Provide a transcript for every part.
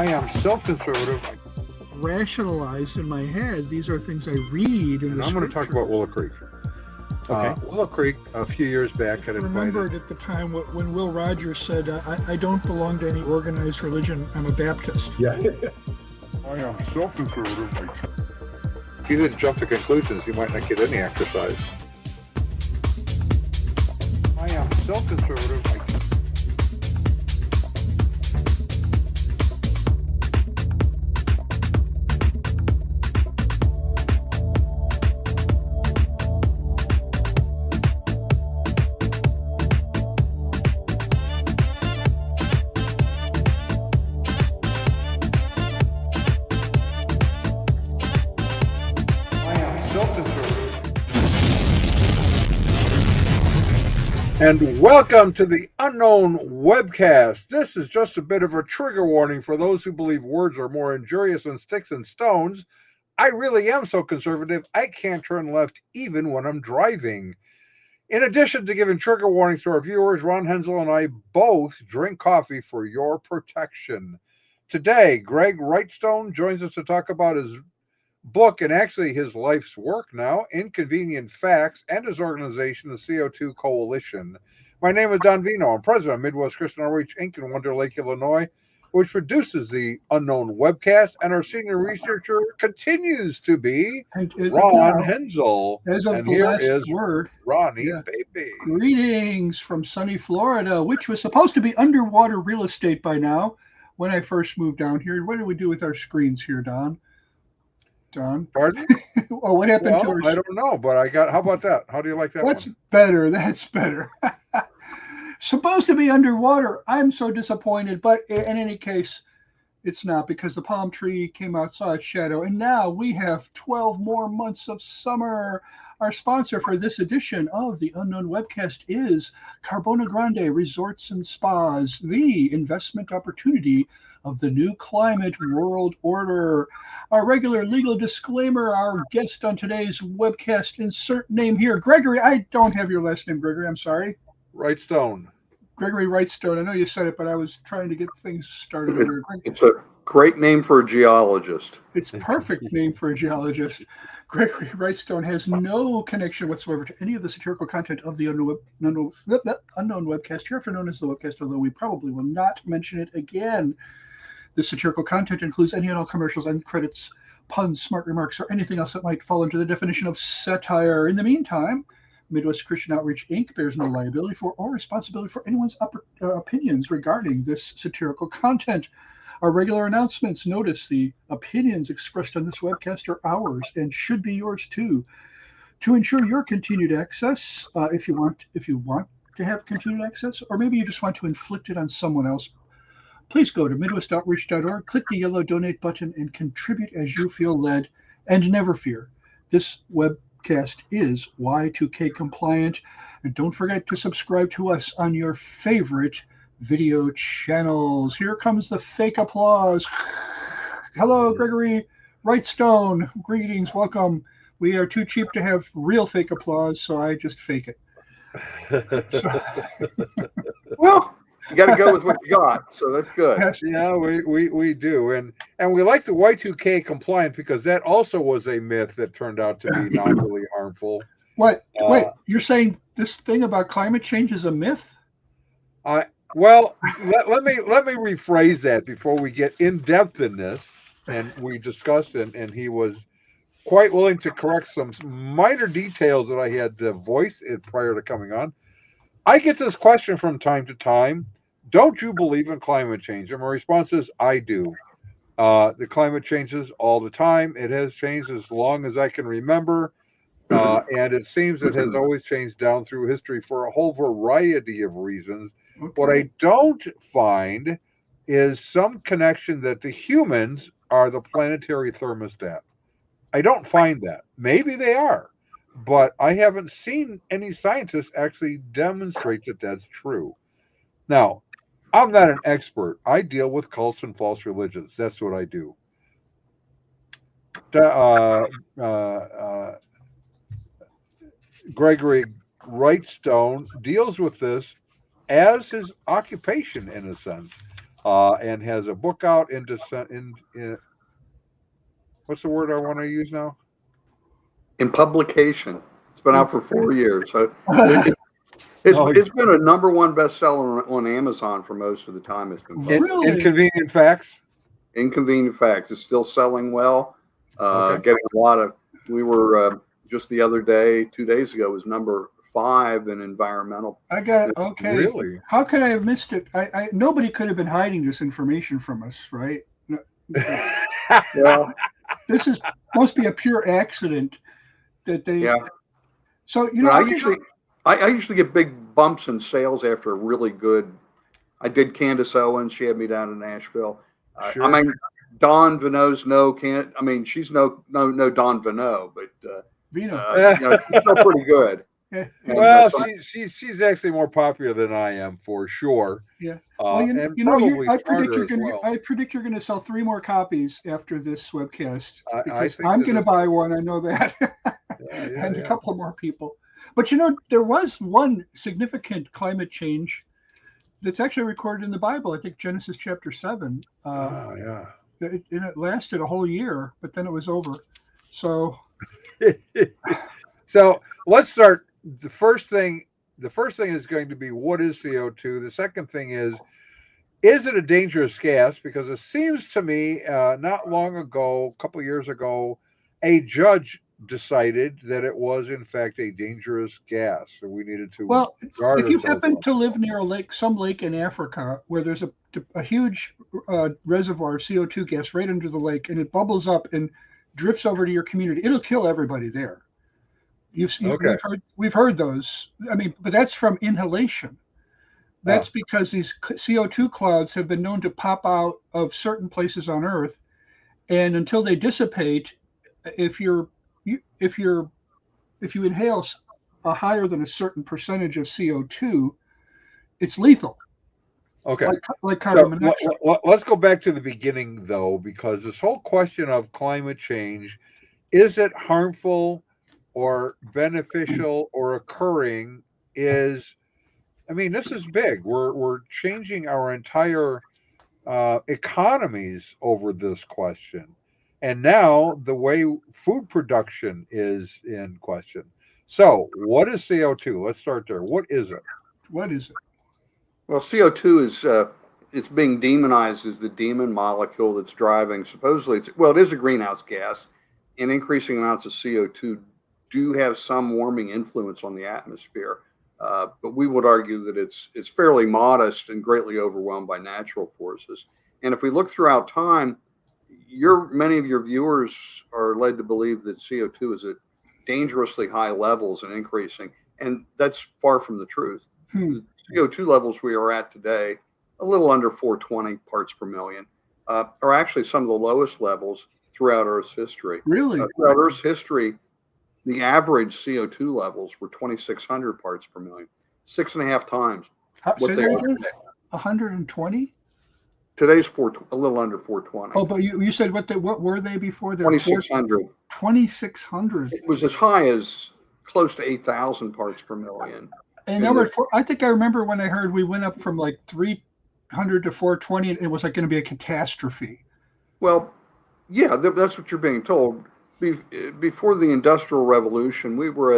I am so conservative. Rationalized in my head. These are things I read in And the I'm going to talk about Willow Creek. Okay. Willow Creek, a few years back, had remembered at the time when Will Rogers said, I don't belong to any organized religion. I'm a Baptist. Yeah. I am so conservative. If you didn't jump to conclusions, you might not get any exercise. I am so conservative. And welcome to the Unknown Webcast. This is just a bit of a trigger warning for those who believe words are more injurious than sticks and stones. I really am so conservative, I can't turn left even when I'm driving. In addition to giving trigger warnings to our viewers, Ron Hensel and I both drink coffee for your protection. Today, Greg Wrightstone joins us to talk about his book and actually his life's work now, Inconvenient Facts, and his organization, the CO2 Coalition. My name is Don Vino. I'm president of Midwest Christian Outreach, Inc. in Wonder Lake, Illinois, which produces the Unknown Webcast, and our senior researcher continues to be Ron Hensel. As of and the here last is word, Ronnie Baby. Greetings from sunny Florida, which was supposed to be underwater real estate by now when I first moved down here. What do we do with our screens here, Don? Pardon? Oh, what happened to her? I don't know, but I got. How about that? How do you like that? That's better. That's better. Supposed to be underwater. I'm so disappointed, but in any case, it's not, because the palm tree came out, saw its shadow, and now we have 12 more months of summer. Our sponsor for this edition of the Unknown Webcast is Carbona Grande Resorts and Spas, the investment opportunity of the new climate world order. Our regular legal disclaimer, our guest on today's webcast, insert name here. Gregory, I don't have your last name, Gregory, I'm sorry. Wrightstone. Gregory Wrightstone. I know you said it, but I was trying to get things started over. It's a great name for a geologist. It's a perfect name for a geologist. Gregory Wrightstone has no connection whatsoever to any of the satirical content of the Unknown Webcast, hereafter known as the Webcast, although we probably will not mention it again. The satirical content includes any and all commercials and credits, puns, smart remarks, or anything else that might fall into the definition of satire. In the meantime, Midwest Christian Outreach, Inc. bears no liability for or responsibility for anyone's opinions regarding this satirical content. Our regular announcements: notice the opinions expressed on this webcast are ours and should be yours too. To ensure your continued access, if you want to have continued access, or maybe you just want to inflict it on someone else, please go to midwestoutreach.org, click the yellow donate button, and contribute as you feel led. And never fear, this webcast is Y2K compliant. And don't forget to subscribe to us on your favorite video channels. Here comes the fake applause. Hello, Gregory Wrightstone. Greetings, welcome. We are too cheap to have real fake applause, so I just fake it. Well, you got to go with what you got, so that's good. Yeah, we do, and we like the Y2K compliant because that also was a myth that turned out to be not really harmful. What? Wait, you're saying this thing about climate change is a myth? Well, let me rephrase that before we get in depth in this. And we discussed, and he was quite willing to correct some minor details that I had to voice it prior to coming on. I get this question from time to time: don't you believe in climate change? And my response is, I do. The climate changes all the time. It has changed as long as I can remember. And it seems it has always changed down through history for a whole variety of reasons. Okay. What I don't find is some connection that the humans are the planetary thermostat. I don't find that. Maybe they are, but I haven't seen any scientists actually demonstrate that that's true. Now, I'm not an expert. I deal with cults and false religions. That's what I do. Gregory Wrightstone deals with this as his occupation, in a sense. and has a book out in what's the word I want to use now? In publication. It's been out for 4 years. So Oh, it's been a #1 bestseller on Amazon for most of the time. It's been published. Really? Inconvenient Facts. Inconvenient Facts. It's still selling well. Okay. Getting a lot of. We were just the other day, 2 days ago, was #5 in environmental. I got it. Okay. Really? How could I have missed it? Nobody could have been hiding this information from us, right? Well, This must be a pure accident that they. yeah. So But I usually get big bumps in sales after a really good. I did Candace Owens. She had me down in Nashville. Sure. I mean, Dawn Vino's she's no Dawn Vino, but Vino. she's still pretty good. Yeah. And, Well, so she's actually more popular than I am for sure. Yeah. And I predict you're going to sell 3 more copies after this webcast. I Because think I'm that going to is- buy one. I know that. And a couple more people. But there was one significant climate change that's actually recorded in the Bible. I think Genesis chapter 7. Yeah. It lasted a whole year, but then it was over. So So let's start. The first thing is going to be, what is CO2? The second thing is it a dangerous gas? Because it seems to me, not long ago, a couple of years ago, a judge decided that it was in fact a dangerous gas, and we needed to. Well, guard if you ourselves happen from to live near some lake in Africa where there's a huge reservoir of CO2 gas right under the lake, and it bubbles up and drifts over to your community, it'll kill everybody there. Okay. We've heard those. I mean, but that's from inhalation. That's because these CO2 clouds have been known to pop out of certain places on Earth, and until they dissipate, if you inhale a higher than a certain percentage of CO2, it's lethal. Okay. Like carbon monoxide. Let's go back to the beginning, though, because this whole question of climate change, is it harmful or beneficial or occurring, this is big. We're changing our entire economies over this question. And now the way food production is in question. So what is CO2? Let's start there. What is it? What is it? Well, CO2 is it's being demonized as the demon molecule that's driving. Supposedly, it is a greenhouse gas, and increasing amounts of CO2 do have some warming influence on the atmosphere. But we would argue that it's fairly modest and greatly overwhelmed by natural forces. And if we look throughout time, many of your viewers are led to believe that CO2 is at dangerously high levels and increasing, and that's far from the truth. The CO2 levels we are at today, a little under 420 parts per million, are actually some of the lowest levels throughout Earth's history. Really? Throughout Earth's history, the average CO2 levels were 2,600 parts per million, 6.5 times what they are today. 120? Today's a little under 420. Oh, but you said what were they before? 2,600. 2,600. It was as high as close to 8,000 parts per million. And I think I remember when I heard we went up from like 300 to 420, and it was like going to be a catastrophe. Well, yeah, that's what you're being told. Before the Industrial Revolution, we were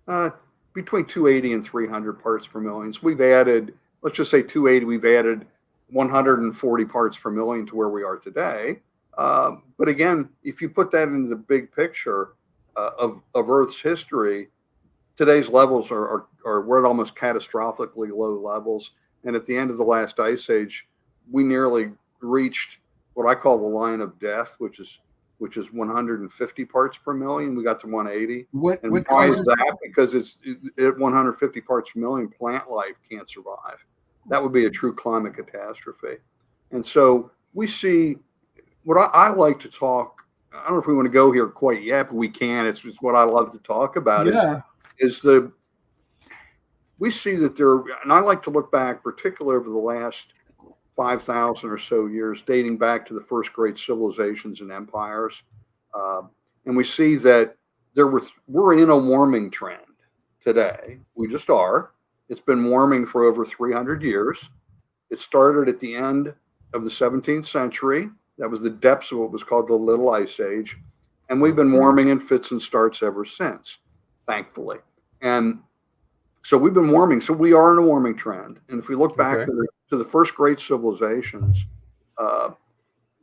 at between 280 and 300 parts per million. So we've added, let's just say 280, we've added 140 parts per million to where we are today. But again, if you put that into the big picture of Earth's history, today's levels are we're at almost catastrophically low levels. And at the end of the last ice age, we nearly reached what I call the line of death, which is 150 parts per million. We got to 180. Why is that? Because it's at 150 parts per million, plant life can't survive. That would be a true climate catastrophe. And so we see what I like to talk. I don't know if we want to go here quite yet, but we can. It's what I love to talk about. Yeah. We see that there, and I like to look back, particularly over the last 5,000 or so years, dating back to the first great civilizations and empires. And we see that we're in a warming trend today. We just are. It's been warming for over 300 years. It started at the end of the 17th century. That was the depths of what was called the Little Ice Age. And we've been warming in fits and starts ever since, thankfully. And so we've been warming. So we are in a warming trend. And if we look back to the first great civilizations,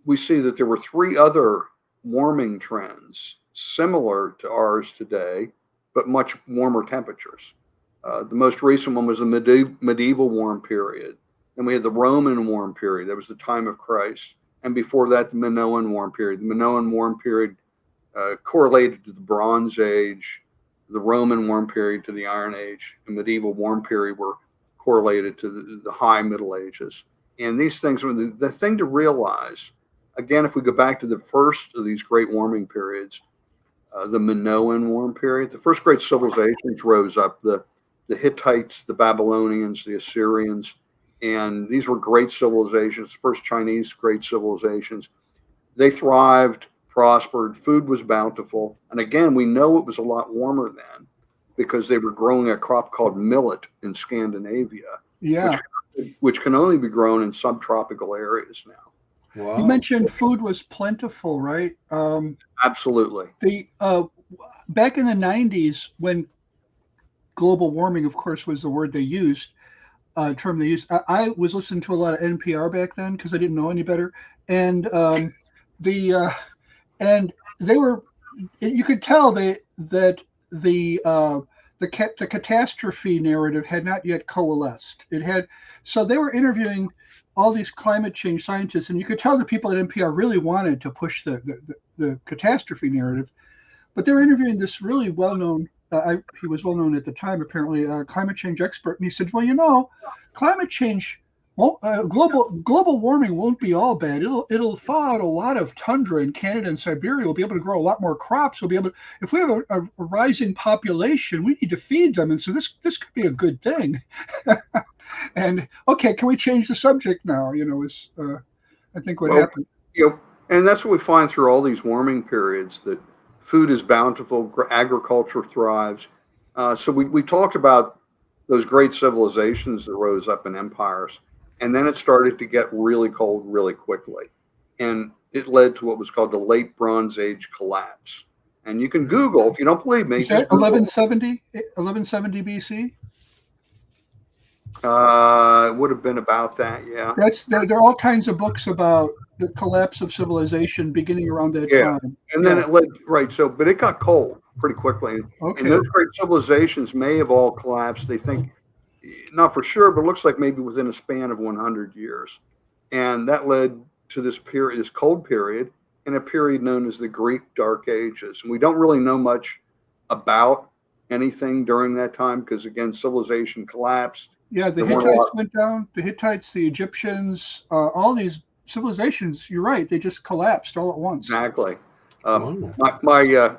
we see that there were 3 other warming trends similar to ours today, but much warmer temperatures. The most recent one was the medieval warm period. Then we had the Roman warm period. That was the time of Christ. And before that, the Minoan warm period. The Minoan warm period correlated to the Bronze Age, the Roman warm period to the Iron Age, and medieval warm period were correlated to the High Middle Ages. And these things, the thing to realize, again, if we go back to the first of these great warming periods, the Minoan warm period, the first great civilizations rose up, the Hittites, the Babylonians, the Assyrians, and these were great civilizations, first Chinese great civilizations. They thrived, prospered, food was bountiful. And again, we know it was a lot warmer then because they were growing a crop called millet in Scandinavia, which can only be grown in subtropical areas now. Wow. You mentioned food was plentiful, right? Absolutely. Back in the 90s, when global warming, of course, was the word they used, term they used. I was listening to a lot of NPR back then because I didn't know any better, and and they were. You could tell that the catastrophe narrative had not yet coalesced. So they were interviewing all these climate change scientists, and you could tell the people at NPR really wanted to push the catastrophe narrative, but they were interviewing this really well-known. He was well known at the time, apparently, a climate change expert, and he said, "Well, climate change, global warming won't be all bad. It'll thaw out a lot of tundra in Canada and Siberia. We'll be able to grow a lot more crops. We'll be able to, if we have a rising population, we need to feed them, and so this could be a good thing." And okay, can we change the subject now? Is I think what happened. And that's what we find through all these warming periods, that food is bountiful, agriculture thrives. So we talked about those great civilizations that rose up in empires, and then it started to get really cold really quickly. And it led to what was called the Late Bronze Age collapse. And you can Google, if you don't believe me. Is that 1170 BC? It would have been about that, yeah. There are all kinds of books about the collapse of civilization beginning around that time. And then it led, but it got cold pretty quickly. Okay. And those great civilizations may have all collapsed. They think, not for sure, but it looks like maybe within a span of 100 years. And that led to this period, this cold period, and a period known as the Greek Dark Ages. And we don't really know much about anything during that time because, again, civilization collapsed. Yeah, the Hittites went down. The Hittites, the Egyptians, all these civilizations. You're right; they just collapsed all at once. Exactly. My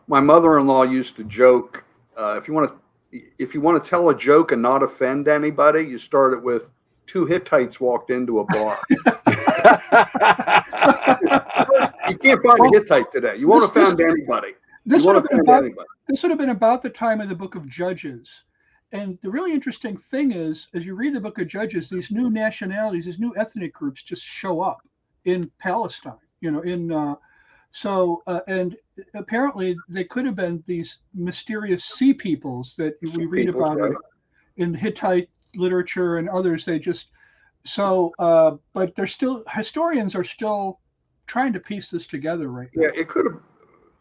mother-in-law used to joke: if you want to tell a joke and not offend anybody, you start it with 2 Hittites walked into a bar. You can't find a Hittite today. You won't offend anybody. This would have been about the time of the Book of Judges. And the really interesting thing is, as you read the Book of Judges, these new nationalities, these new ethnic groups just show up in Palestine, and apparently they could have been these mysterious sea peoples that we read about in Hittite literature and others. But historians are still trying to piece this together right now. Yeah,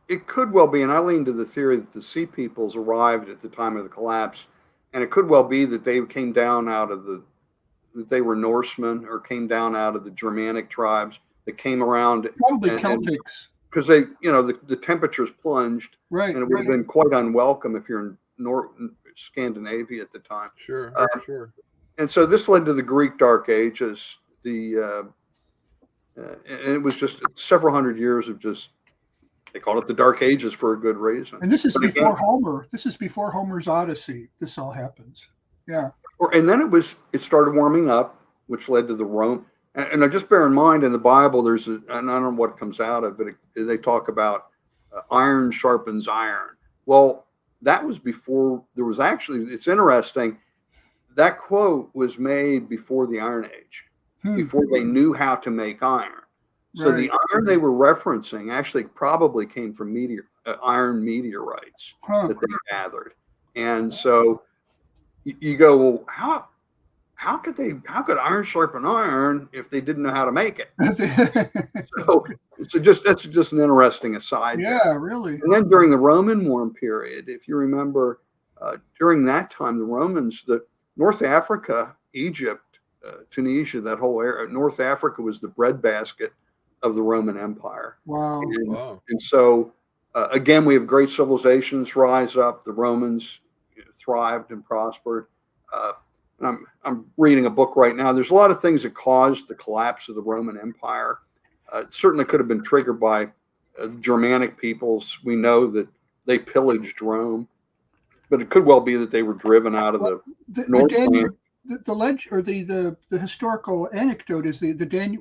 it could well be, and I lean to the theory that the sea peoples arrived at the time of the collapse. And it could well be that they came down that they were Norsemen or came down out of the Germanic tribes that came around. Probably Celtics. Because the temperatures plunged. Right. And it would have been quite unwelcome if you're in Scandinavia at the time. Sure. Sure. And so this led to the Greek Dark Ages. And it was just several hundred years of just, they called it the Dark Ages for a good reason. And this is before Homer. This is before Homer's Odyssey. This all happens. Yeah. And then it started warming up, which led to the Rome. And just bear in mind, in the Bible, and I don't know what comes out of, but they talk about iron sharpens iron. Well, that was before there was actually, it's interesting, that quote was made before the Iron Age. before they knew how to make iron. So the iron they were referencing actually probably came from iron meteorites that they gathered. And so you go, well, how could iron sharpen iron if they didn't know how to make it? so that's just an interesting aside. Yeah, there. Really. And then during the Roman warm period, if you remember, during that time, the Romans, North Africa, Egypt, Tunisia, that whole area, North Africa was the breadbasket of the Roman Empire. Wow. And so, again, we have great civilizations rise up. The Romans thrived and prospered. And I'm reading a book right now. There's a lot of things that caused the collapse of the Roman Empire. It certainly could have been triggered by Germanic peoples. We know that they pillaged Rome, but it could well be that they were driven out of the Northland. The legend or the historical anecdote is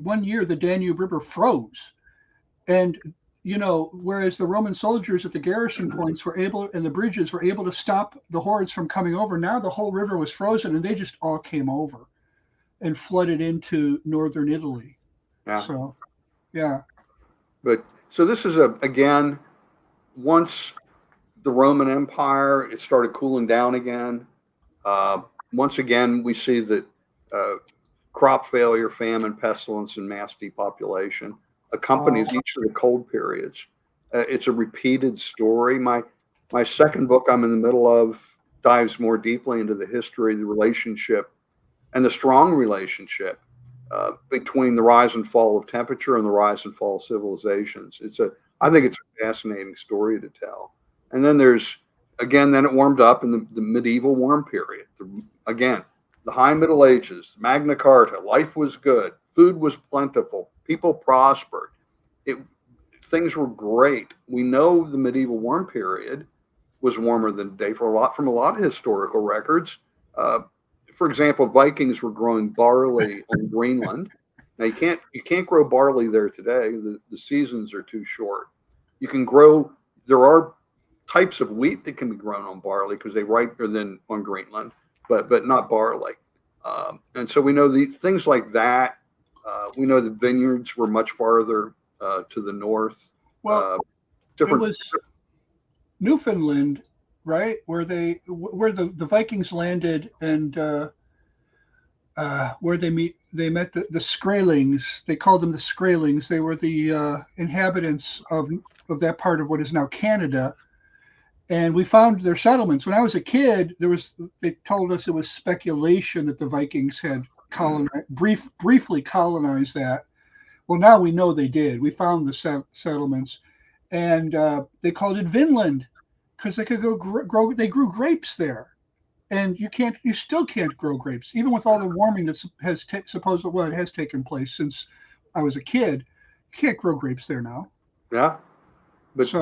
one year the Danube River froze, and whereas the Roman soldiers at the garrison points and the bridges were able to stop the hordes from coming over. Now the whole river was frozen, and they just all came over and flooded into northern Italy. Yeah. So, yeah. But so this is again, once the Roman Empire, it started cooling down again. Once again, we see that crop failure, famine, pestilence, and mass depopulation accompanies each of the cold periods. It's a repeated story. My second book I'm in the middle of dives more deeply into the history, the relationship, and the strong relationship between the rise and fall of temperature and the rise and fall of civilizations. I think it's a fascinating story to tell. And then then it warmed up in the medieval warm period. Again, the High Middle Ages, Magna Carta, life was good, food was plentiful, people prospered. Things were great. We know the medieval warm period was warmer than today from a lot of historical records. For example, Vikings were growing barley on Greenland. Now you can't grow barley there today. The seasons are too short. There are types of wheat that can be grown on barley because they riper than on Greenland, but not barley. And so we know things like that. We know the vineyards were much farther to the north. Well, it was Newfoundland, right, where the Vikings landed, and where they met the Skraelings. They called them the Skraelings. They were the inhabitants of that part of what is now Canada. And we found their settlements. When I was a kid, they told us it was speculation that the Vikings had briefly colonized that. Well, now we know they did. We found the settlements, and they called it Vinland because they could grow. They grew grapes there, and you still can't grow grapes, even with all the warming that has taken place since I was a kid. You can't grow grapes there now. Yeah, but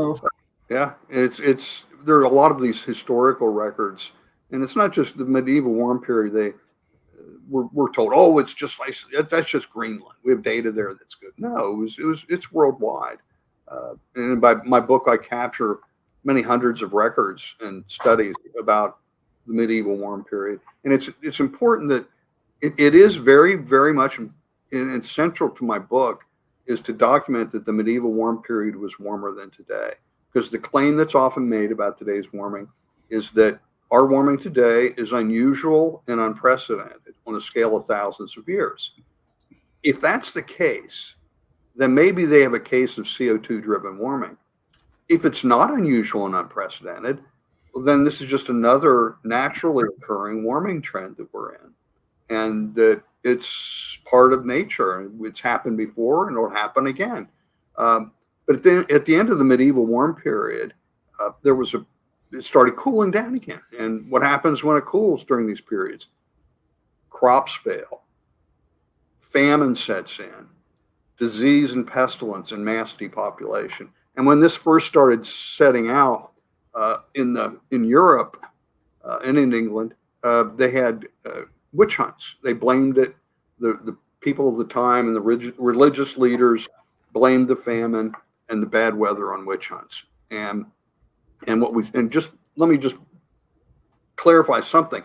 yeah, there are a lot of these historical records, and it's not just the medieval warm period. We're told, oh, it's just like that's just Greenland. We have data there that's good. No, it's worldwide. And by my book, I capture many hundreds of records and studies about the medieval warm period, and it's important that it is very, very much and central to my book is to document that the medieval warm period was warmer than today. Because the claim that's often made about today's warming is that our warming today is unusual and unprecedented on a scale of thousands of years. If that's the case, then maybe they have a case of CO2-driven warming. If it's not unusual and unprecedented, well, then this is just another naturally occurring warming trend that we're in, and that it's part of nature. It's happened before, and it'll happen again. But at the end of the medieval warm period, it started cooling down again. And what happens when it cools during these periods? Crops fail, famine sets in, disease and pestilence and mass depopulation. And when this first started setting out in Europe and in England, they had witch hunts. They blamed it. The people of the time and the religious leaders blamed the famine and the bad weather on witch hunts. And just let me just clarify something.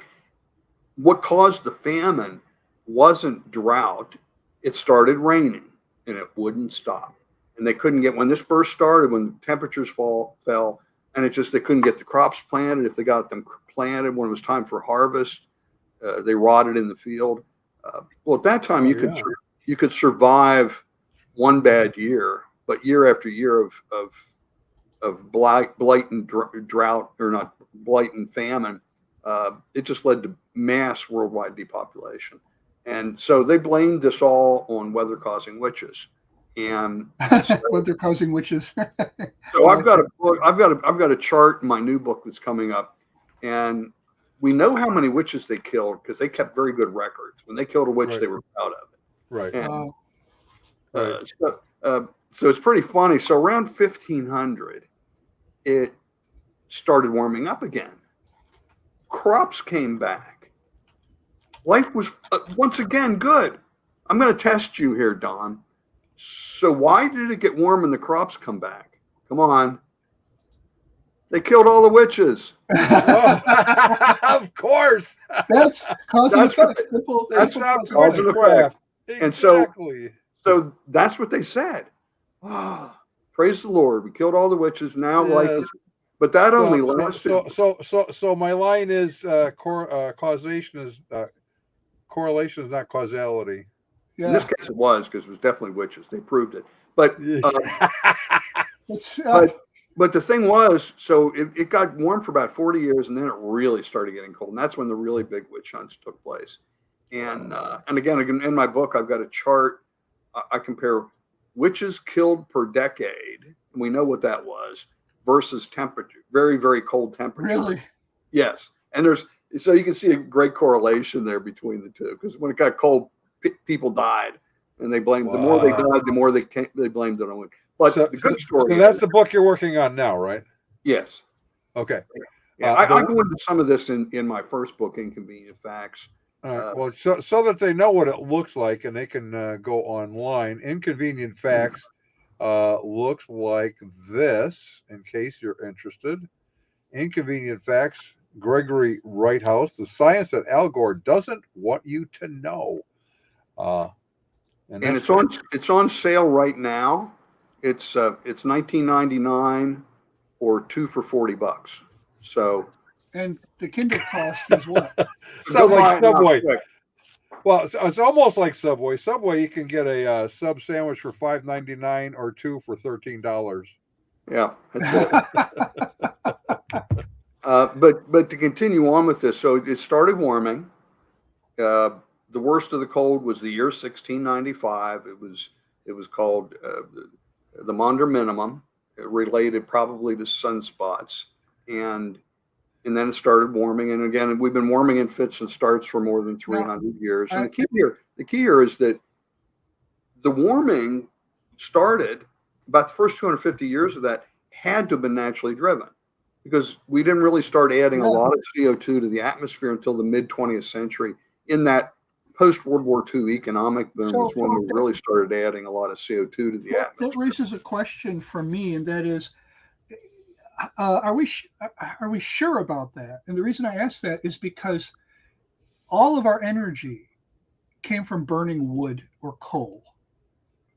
What caused the famine wasn't drought. it started raining and it wouldn't stop. And they couldn't get, when this first started, when the temperatures fell, and they couldn't get the crops planted. If they got them planted when it was time for harvest, they rotted in the field. Well, at that time, you could survive one bad year, but year after year of blatant drought, or not blatant famine, it just led to mass worldwide depopulation. And so they blamed this all on weather causing witches. And weather causing witches. So I've got a book. I've got a chart in my new book that's coming up, and we know how many witches they killed because they kept very good records. When they killed a witch, they were proud of it. Right. And, so it's pretty funny. So around 1500, it started warming up again. Crops came back. Life was once again good. I'm going to test you here, Don. So why did it get warm and the crops come back? Come on. They killed all the witches. Of course. That's cause and effect. That's not witchcraft. And so that's what they said. Oh, praise the Lord. We killed all the witches. Now life is, but that only lasted. So my line is causation is correlation is not causality. Yeah. In this case, it was, because it was definitely witches. They proved it. But but the thing was, so it got warm for about 40 years, and then it really started getting cold, and that's when the really big witch hunts took place. And again, in my book, I've got a chart. I compare witches killed per decade, and we know what that was, versus temperature, very, very cold temperature. Really? Yes. And so you can see a great correlation there between the two, because when it got cold, people died, and they blamed. The more they died, the more they blamed it on it. But the good story. So that's the book you're working on now, right? Yes. Okay. Yeah, I go into some of this in my first book, Inconvenient Facts. Well, so that they know what it looks like, and they can go online. Inconvenient Facts looks like this, in case you're interested. Inconvenient Facts, Gregory Wrighthouse, the science that Al Gore doesn't want you to know. And it's on sale right now. It's $19.99 or 2 for $40. So. And the Kindle cost is what? Sounds like Subway. Well, it's almost like Subway. Subway, you can get a sub sandwich for $5.99 or 2 for $13. Yeah, that's it. But to continue on with this, so it started warming. The worst of the cold was the year 1695. It was called the Maunder Minimum, related probably to sunspots, and then it started warming. And again, we've been warming in fits and starts for more than 300 years. And the key here is that the warming started about the first 250 years of that had to have been naturally driven, because we didn't really start adding a lot of CO2 to the atmosphere until the mid 20th century. In that post-World War II economic boom was when we really started adding a lot of CO2 to the atmosphere. That raises a question for me, and that is, are we sure about that? And the reason I ask that is because all of our energy came from burning wood or coal.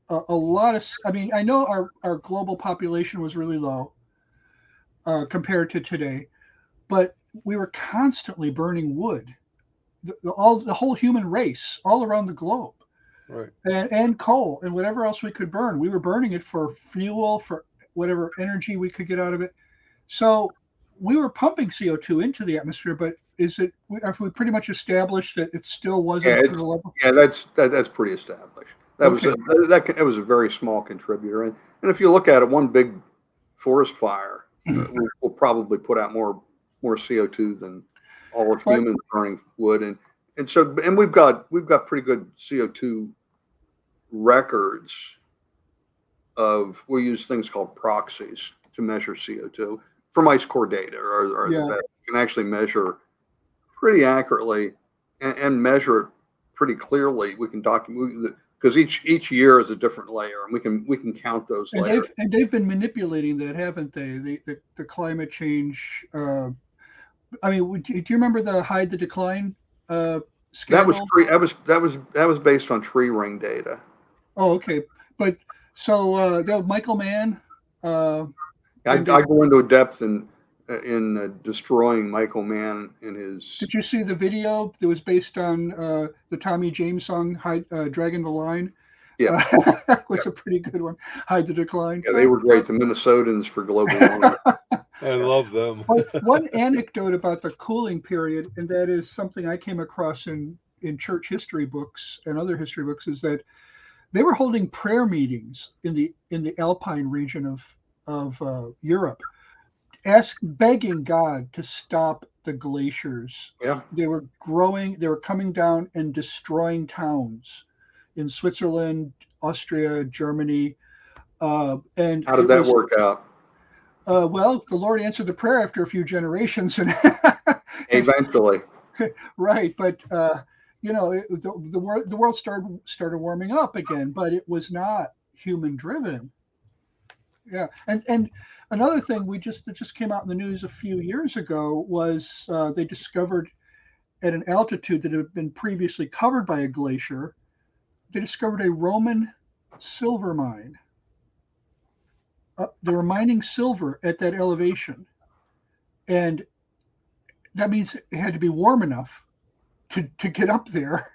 A lot of, I mean, I know our global population was really low compared to today, but we were constantly burning wood. The whole human race all around the globe, right? And coal and whatever else we could burn. We were burning it for fuel, for whatever energy we could get out of it. So we were pumping CO2 into the atmosphere, but have we pretty much established that it still wasn't to the level? Yeah, that's pretty established. That was a very small contributor. And if you look at it, one big forest fire will probably put out more CO2 than all of humans burning wood. And we've got pretty good CO2 records we use things called proxies to measure CO2 from ice core data, or you can actually measure pretty accurately and measure it pretty clearly. We can document, because each year is a different layer, and we can count those layers. And they've been manipulating that, haven't they? The climate change. I mean, do you remember the Hide the Decline That was scandal? that was based on tree ring data. Oh, okay. But so that was Michael Mann, uh, I and they go into a depth in destroying Michael Mann in his. did you see the video that was based on the Tommy James song "Dragging the Line"? Yeah, That was a pretty good one. Hide the Decline. yeah, they were great. The Minnesotans for global warming. I Yeah. love them. Well, one anecdote about the cooling period, and that is something I came across in church history books and other history books, is that they were holding prayer meetings in the Alpine region of Europe, begging God to stop the glaciers. Yeah. They were growing, they were coming down and destroying towns in Switzerland, Austria, Germany, and How did it that was work out? well, the Lord answered the prayer after a few generations, and and Eventually. right, but the world started warming up again, but it was not human driven. Yeah, and another thing that just came out in the news a few years ago was they discovered at an altitude that had been previously covered by a glacier, they discovered a Roman silver mine. They were mining silver at that elevation, and that means it had to be warm enough to get up there.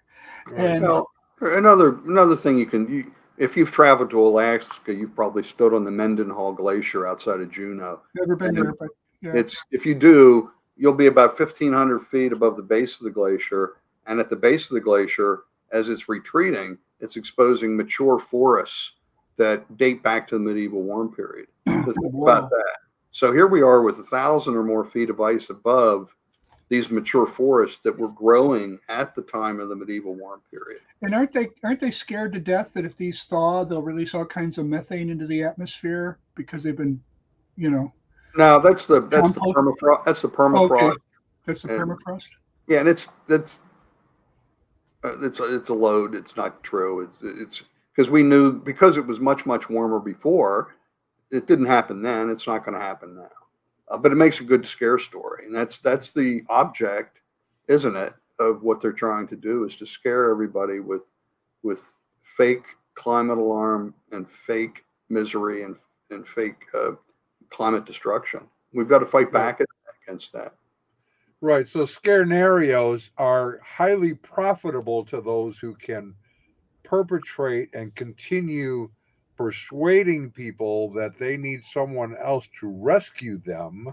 Right. And Well, another thing if you've traveled to Alaska, you've probably stood on the Mendenhall Glacier outside of Juneau. never been And there, but yeah, it's if you do, you'll be about 1,500 feet above the base of the glacier, and at the base of the glacier, as it's retreating, it's exposing mature forests that date back to the medieval warm period. So think about whoa. that. So here we are with 1,000 or more feet of ice above these mature forests that were growing at the time of the medieval warm period. And aren't they scared to death that if these thaw, they'll release all kinds of methane into the atmosphere because they've been, you know, Now that's the compost? permafrost. That's the Okay, permafrost, that's the and permafrost. yeah, and it's a load. It's not true. It's because we knew because it was much warmer before. It didn't happen then. It's not going to happen now. But it makes a good scare story, and that's the object, isn't it, of what they're trying to do is to scare everybody with fake climate alarm and fake misery and fake climate destruction. We've got to fight back against that. Right. So scenarios are highly profitable to those who can perpetrate and continue persuading people that they need someone else to rescue them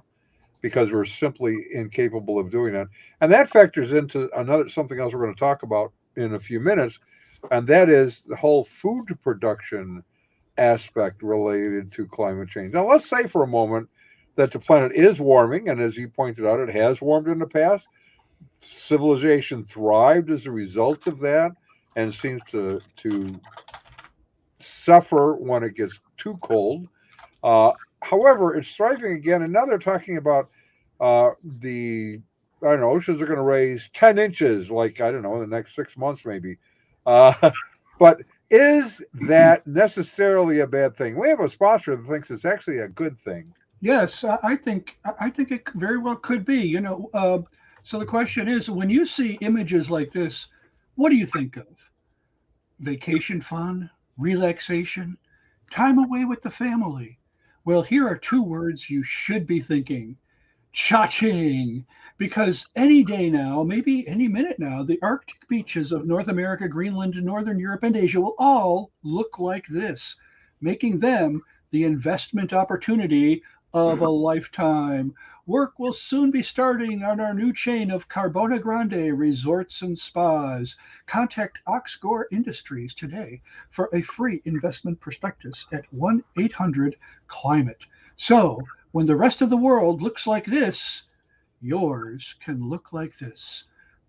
because we're simply incapable of doing that. And that factors into something else we're going to talk about in a few minutes, and that is the whole food production aspect related to climate change. Now, let's say for a moment that the planet is warming, and as you pointed out, it has warmed in the past. Civilization thrived as a result of that and seems to suffer when it gets too cold. Uh, However, it's thriving again, and now they're talking about the I don't know, oceans are going to raise 10 inches, like I don't know, in the next 6 months maybe. But is that necessarily a bad thing? We have a sponsor that thinks it's actually a good thing. Yes, I think it very well could be. So the question is, when you see images like this, what do you think of? Vacation fun, relaxation, time away with the family. Well, here are two words you should be thinking: cha-ching. Because any day now, maybe any minute now, the Arctic beaches of North America, Greenland, Northern Europe, and Asia will all look like this, making them the investment opportunity of a lifetime. Work will soon be starting on our new chain of Carbona Grande resorts and spas. Contact Oxgore Industries today for a free investment prospectus at 1-800-CLIMATE. So, when the rest of the world looks like this, yours can look like this.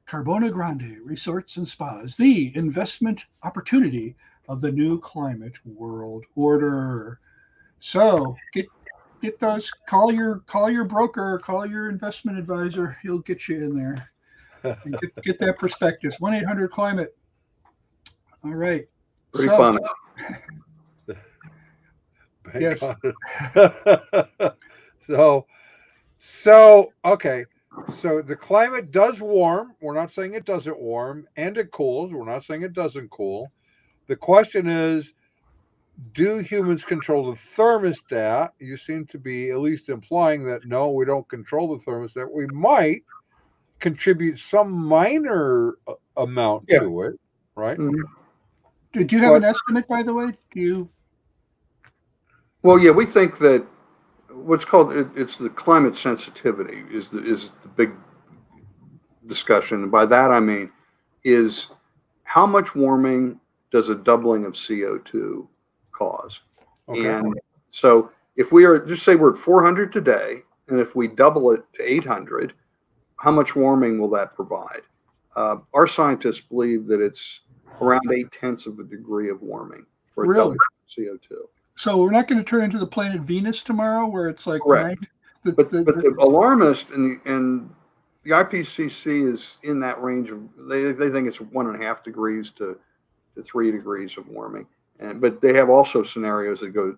Carbona Grande Resorts and Spas, the investment opportunity of the new climate world order. So get those. Call your broker, call your investment advisor. He'll get you in there and get that prospectus. 1-800-CLIMATE. All right. Pretty funny. Yes. So okay. So the climate does warm. We're not saying it doesn't warm, and it cools. We're not saying it doesn't cool. The question is, do humans control the thermostat? You seem to be at least implying that no, we don't control the thermostat. We might contribute some minor amount Yeah. to it, right? Mhm. Do you have But an estimate, by the way? Do you? Well, yeah, we think that what's called it's the climate sensitivity is the big discussion. And by that I mean is how much warming does a doubling of CO2 cause? okay, And so if we are just say we're at 400 today, and if we double it to 800, how much warming will that provide? Our scientists believe that it's around 8/10 of a degree of warming for a Really? doubling of CO2. So we're not going to turn into the planet Venus tomorrow, where it's like Correct. the, But the, the alarmist and the IPCC is in that range of they think it's 1.5 degrees to 3 degrees of warming, and but they have also scenarios that go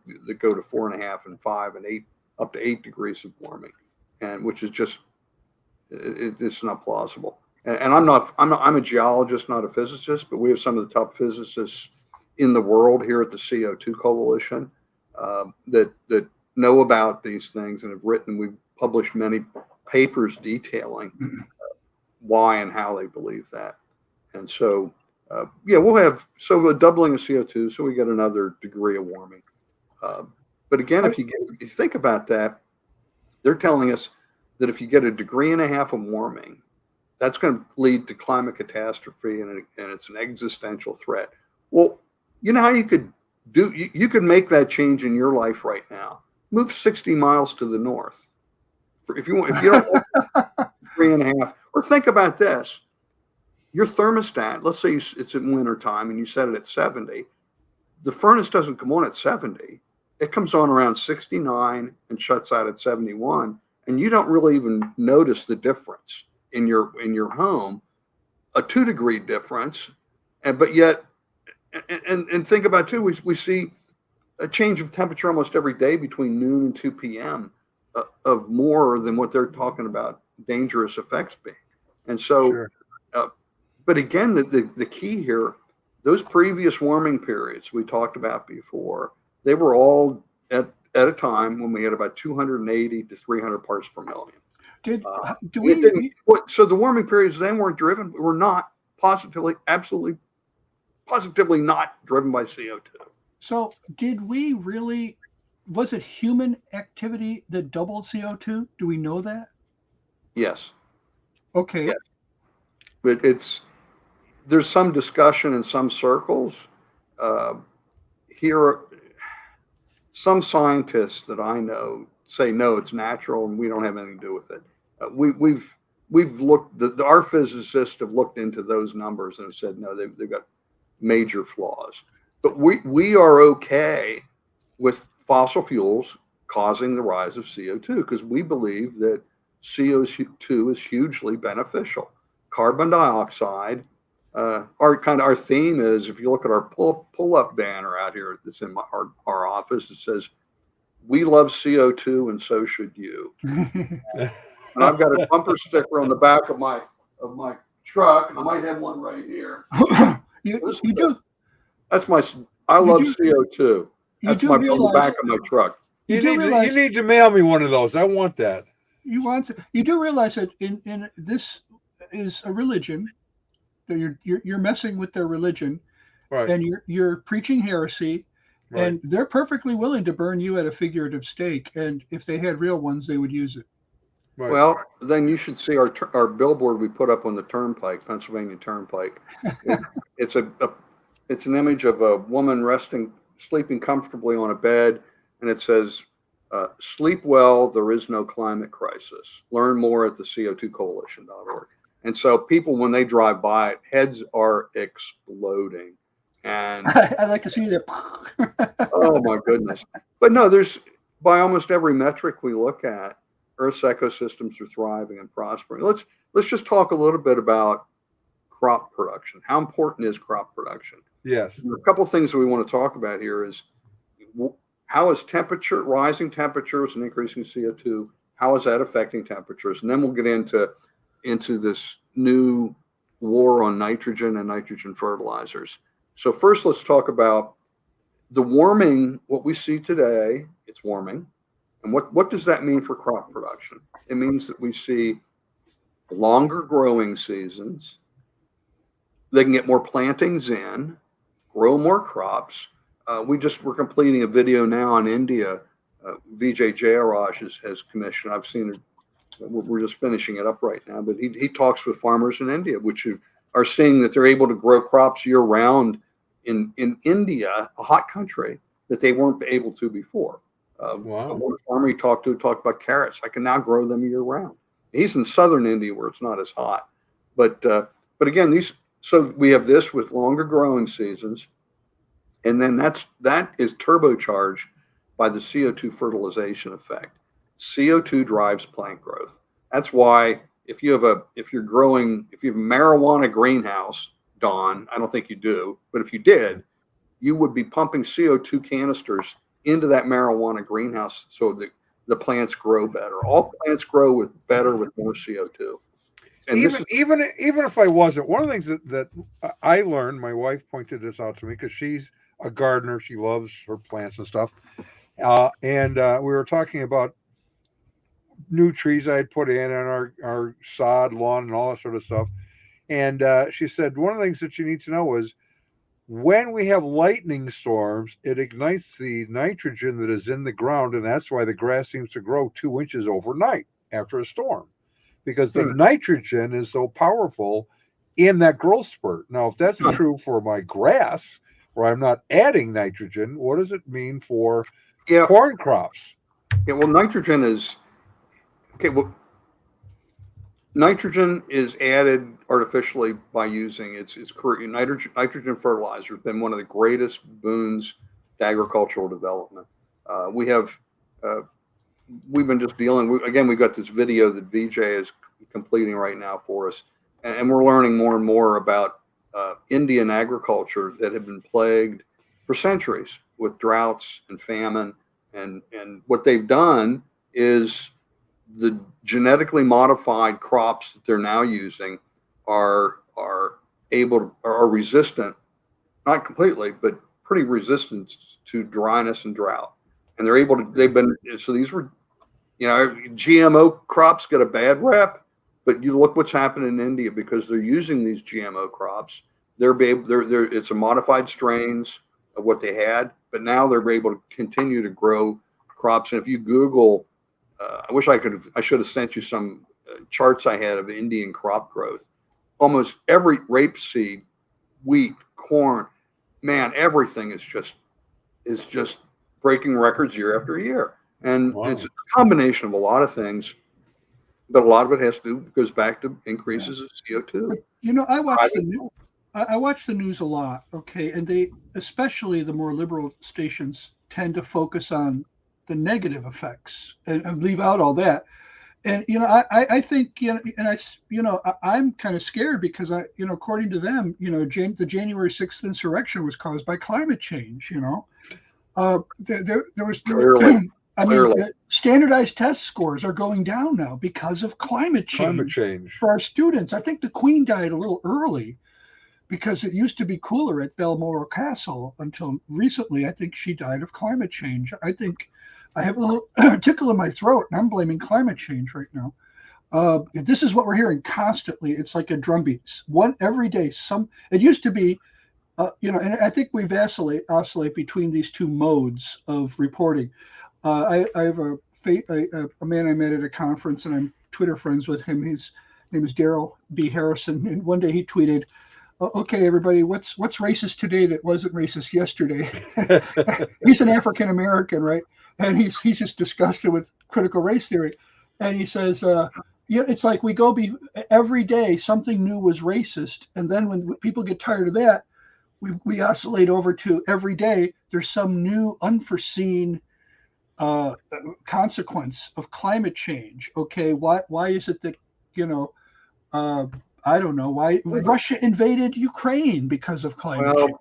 to 4.5 and 5 and 8 up to 8 degrees of warming, and which is just it's not plausible. And I'm a geologist, not a physicist, but we have some of the top physicists in the world here at the CO2 Coalition that know about these things and have written. We've published many papers detailing why and how they believe that. And so, yeah, we'll have a doubling of CO2, so we get another degree of warming. But again, if you think about that, they're telling us that if you get 1.5 degrees of warming, that's going to lead to climate catastrophe, and it's an existential threat. Well, you know how you could you could make that change in your life right now. Move 60 miles to the north. If you don't want 3.5, or think about this. Your thermostat, let's say it's in winter time and you set it at 70. The furnace doesn't come on at 70. It comes on around 69 and shuts out at 71. And you don't really even notice the difference in your home, a 2-degree difference. But yet, and think about too, we see a change of temperature almost every day between noon and 2 p.m. Of more than what they're talking about dangerous effects being. And so, sure. But again, the key here, those previous warming periods we talked about before, they were all at a time when we had about 280 to 300 parts per million. So the warming periods then were not positively not driven by CO2. So did we really? Was it human activity that doubled CO2? Do we know that? Yes. Okay. Yes. But there's some discussion in some circles. Here, some scientists that I know say no, it's natural and we don't have anything to do with it. We've looked. Our physicists have looked into those numbers and have said no, they've got major flaws. But we are okay with fossil fuels causing the rise of CO2 because we believe that CO2 is hugely beneficial. Carbon dioxide. Our theme is, if you look at our pull-up banner out here that's in our office, it says, "We love CO2 and so should you." And I've got a bumper sticker on the back of my truck, and I might have one right here. you do. That's I love CO2. That's on the back of my truck. You need to mail me one of those. I want that. You do realize that in this is a religion. That you're messing with their religion, right? And you're preaching heresy, right. And they're perfectly willing to burn you at a figurative stake. And if they had real ones, they would use it. Right. Well, then you should see our billboard we put up on the Turnpike, Pennsylvania Turnpike. It's an image of a woman sleeping comfortably on a bed, and it says, "Sleep well. There is no climate crisis. Learn more at the CO2coalition.org." And so people, when they drive by it, heads are exploding. And I like to see that. Oh my goodness. But no, by almost every metric we look at, Earth's ecosystems are thriving and prospering. Let's just talk a little bit about crop production. How important is crop production? Yes. A couple of things that we want to talk about here is how is rising temperatures and increasing CO2, how is that affecting temperatures? And then we'll get into this new war on nitrogen and nitrogen fertilizers. So first, let's talk about the warming, what we see today. It's warming. And what does that mean for crop production? It means that we see longer growing seasons. They can get more plantings in, grow more crops. We're completing a video now on India. Vijay Jayaraj has commissioned. I've seen it. We're just finishing it up right now. But he talks with farmers in India, which are seeing that they're able to grow crops year round in India, a hot country, that they weren't able to before. Wow. One farmer he talked about carrots. I can now grow them year round. He's in southern India where it's not as hot. But again, so we have this with longer growing seasons. And then that is turbocharged by the CO2 fertilization effect. CO2 drives plant growth. That's why if you have a marijuana greenhouse, Don, I don't think you do, but if you did, you would be pumping CO2 canisters into that marijuana greenhouse so that the plants grow better. All plants grow better with more CO2. And even if I wasn't, one of the things that I learned, my wife pointed this out to me because she's a gardener. She loves her plants and stuff. And we were talking about new trees I had put in on our sod lawn and all that sort of stuff. And she said, one of the things that you need to know is when we have lightning storms, it ignites the nitrogen that is in the ground. And that's why the grass seems to grow 2 inches overnight after a storm, because the nitrogen is so powerful in that growth spurt. Now, if that's true for my grass, where I'm not adding nitrogen, what does it mean for corn crops? Yeah, well, nitrogen is nitrogen is added artificially by using its nitrogen fertilizer has been one of the greatest boons to agricultural development. We've been just we've got this video that Vijay is completing right now for us, and we're learning more and more about Indian agriculture that have been plagued for centuries with droughts and famine, and what they've done is the genetically modified crops that they're now using are resistant, not completely, but pretty resistant to dryness and drought. And these were, GMO crops get a bad rep, but you look what's happened in India because they're using these GMO crops. It's a modified strains of what they had, but now they're able to continue to grow crops. And if you Google, I should have sent you some charts I had of Indian crop growth. Almost every rapeseed, wheat, corn, man, everything is just breaking records year after year. And It's a combination of a lot of things, but a lot of it goes back to increases of CO2. I watch the news a lot, okay, and they, especially the more liberal stations, tend to focus on the negative effects and leave out all that. And I think I'm kind of scared because according to them, the January 6th insurrection was caused by climate change. There was Clearly. Standardized test scores are going down now because of climate change. For our students. I think the Queen died a little early because it used to be cooler at Balmoral Castle until recently. I think she died of climate change. I think I have a little tickle in my throat, and I'm blaming climate change right now. This is what we're hearing constantly. It's like a drumbeat. Every day. It used to be, and I think we oscillate between these two modes of reporting. I have a man I met at a conference, and I'm Twitter friends with him. His name is Daryl B. Harrison, and one day he tweeted, "Okay, everybody, what's racist today that wasn't racist yesterday?" He's an African American, right? And he's just disgusted with critical race theory, and he says, it's like we go every day something new was racist, and then when people get tired of that, we oscillate over to every day there's some new unforeseen consequence of climate change. Okay, why is it that I don't know why Russia invaded Ukraine because of climate change?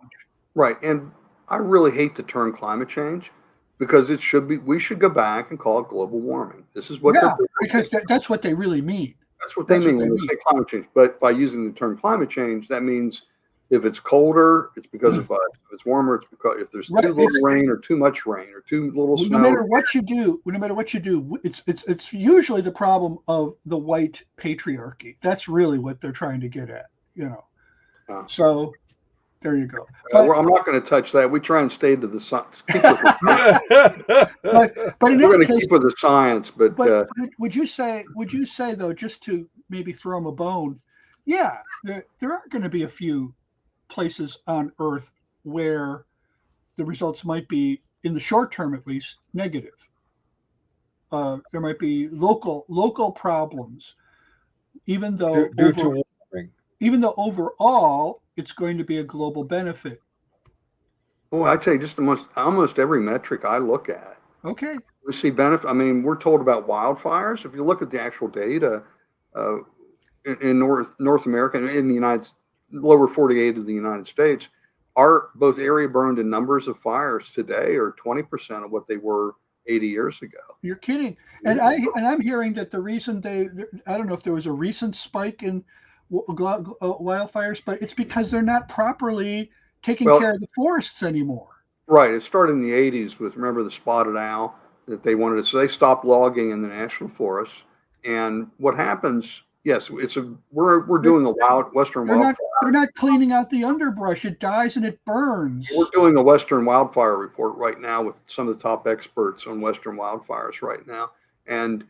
Right, and I really hate the term climate change because it should be. We should go back and call it global warming. This is what because that's what they really mean. That's what they mean when they say climate change. But by using the term climate change, that means if it's colder, it's because of us. If it's warmer, it's because if there's too little rain or too much rain or too little snow. No matter what you do, it's usually the problem of the white patriarchy. That's really what they're trying to get at, So there you go. I'm not going to touch that. We try and stay to the science. But we're going to keep with the science. But would you say though, just to maybe throw them a bone, there are going to be a few places on Earth where the results might be, in the short term at least, negative. There might be local problems, even though even though overall it's going to be a global benefit. Well, I tell you, just almost every metric I look at. Okay. We see benefit. I mean, we're told about wildfires. If you look at the actual data in North America, in the lower 48 of the United States, are both area burned and numbers of fires today are 20% of what they were 80 years ago. You're kidding. And I'm hearing that the reason I don't know if there was a recent spike in wildfires, but it's because they're not properly taking care of the forests anymore. Right. It started in the 80s with, remember, the spotted owl that they wanted to, so they stopped logging in the national forests. And what happens, yes, we're doing a western wildfire. They're not cleaning out the underbrush. It dies and it burns. We're doing a western wildfire report right now with some of the top experts on western wildfires right now. And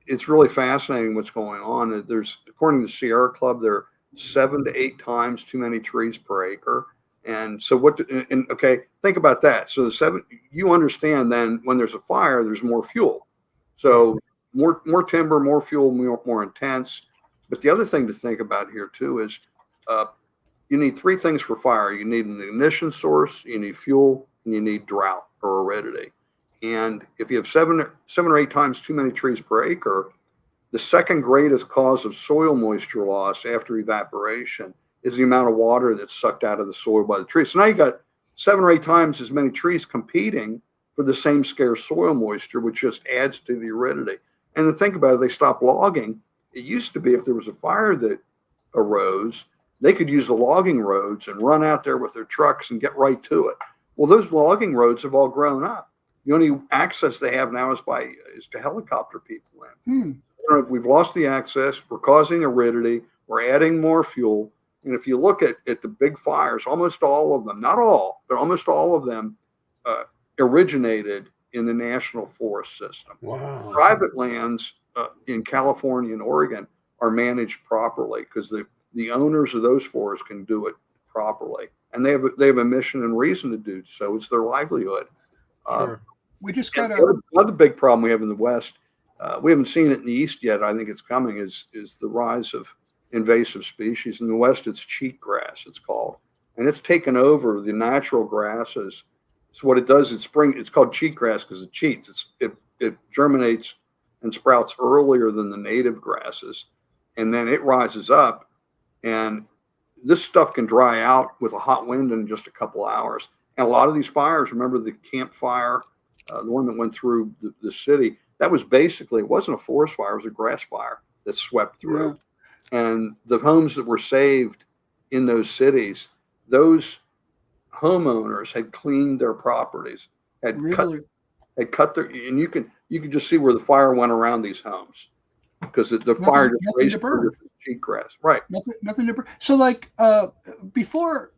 it's really fascinating what's going on. There's, according to the Sierra Club, there are 7 to 8 times too many trees per acre. And so okay, think about that. So you understand then when there's a fire, there's more fuel. So more timber, more fuel, more intense. But the other thing to think about here too is you need 3 things for fire. You need an ignition source, you need fuel, and you need drought or aridity. And if you have 7 or 8 times too many trees per acre, the second greatest cause of soil moisture loss after evaporation is the amount of water that's sucked out of the soil by the trees. So now you got 7 or 8 times as many trees competing for the same scarce soil moisture, which just adds to the aridity. And then think about it, they stopped logging. It used to be if there was a fire that arose, they could use the logging roads and run out there with their trucks and get right to it. Well, those logging roads have all grown up. The only access they have now is to helicopter people in. We've lost the access. We're causing aridity. We're adding more fuel. And if you look at the big fires, almost all of them, not all, but almost all of them originated in the national forest system. Wow. Private lands in California and Oregon are managed properly because the owners of those forests can do it properly. And they have a mission and reason to do so. It's their livelihood. Sure. We just got another big problem we have in the West. We haven't seen it in the East yet. I think it's coming. Is the rise of invasive species in the West? It's cheatgrass, it's called, and it's taken over the natural grasses. So what it does is it's called cheatgrass because it cheats. It germinates and sprouts earlier than the native grasses, and then it rises up, and this stuff can dry out with a hot wind in just a couple hours. And a lot of these fires, remember the Camp Fire, the one that went through the city, that was basically, it wasn't a forest fire, it was a grass fire that swept through. Yeah. And the homes that were saved in those cities, those homeowners had cleaned their properties, had cut their, and you can just see where the fire went around these homes because the fire just raised the cheatgrass. Right. Nothing to burn. So like before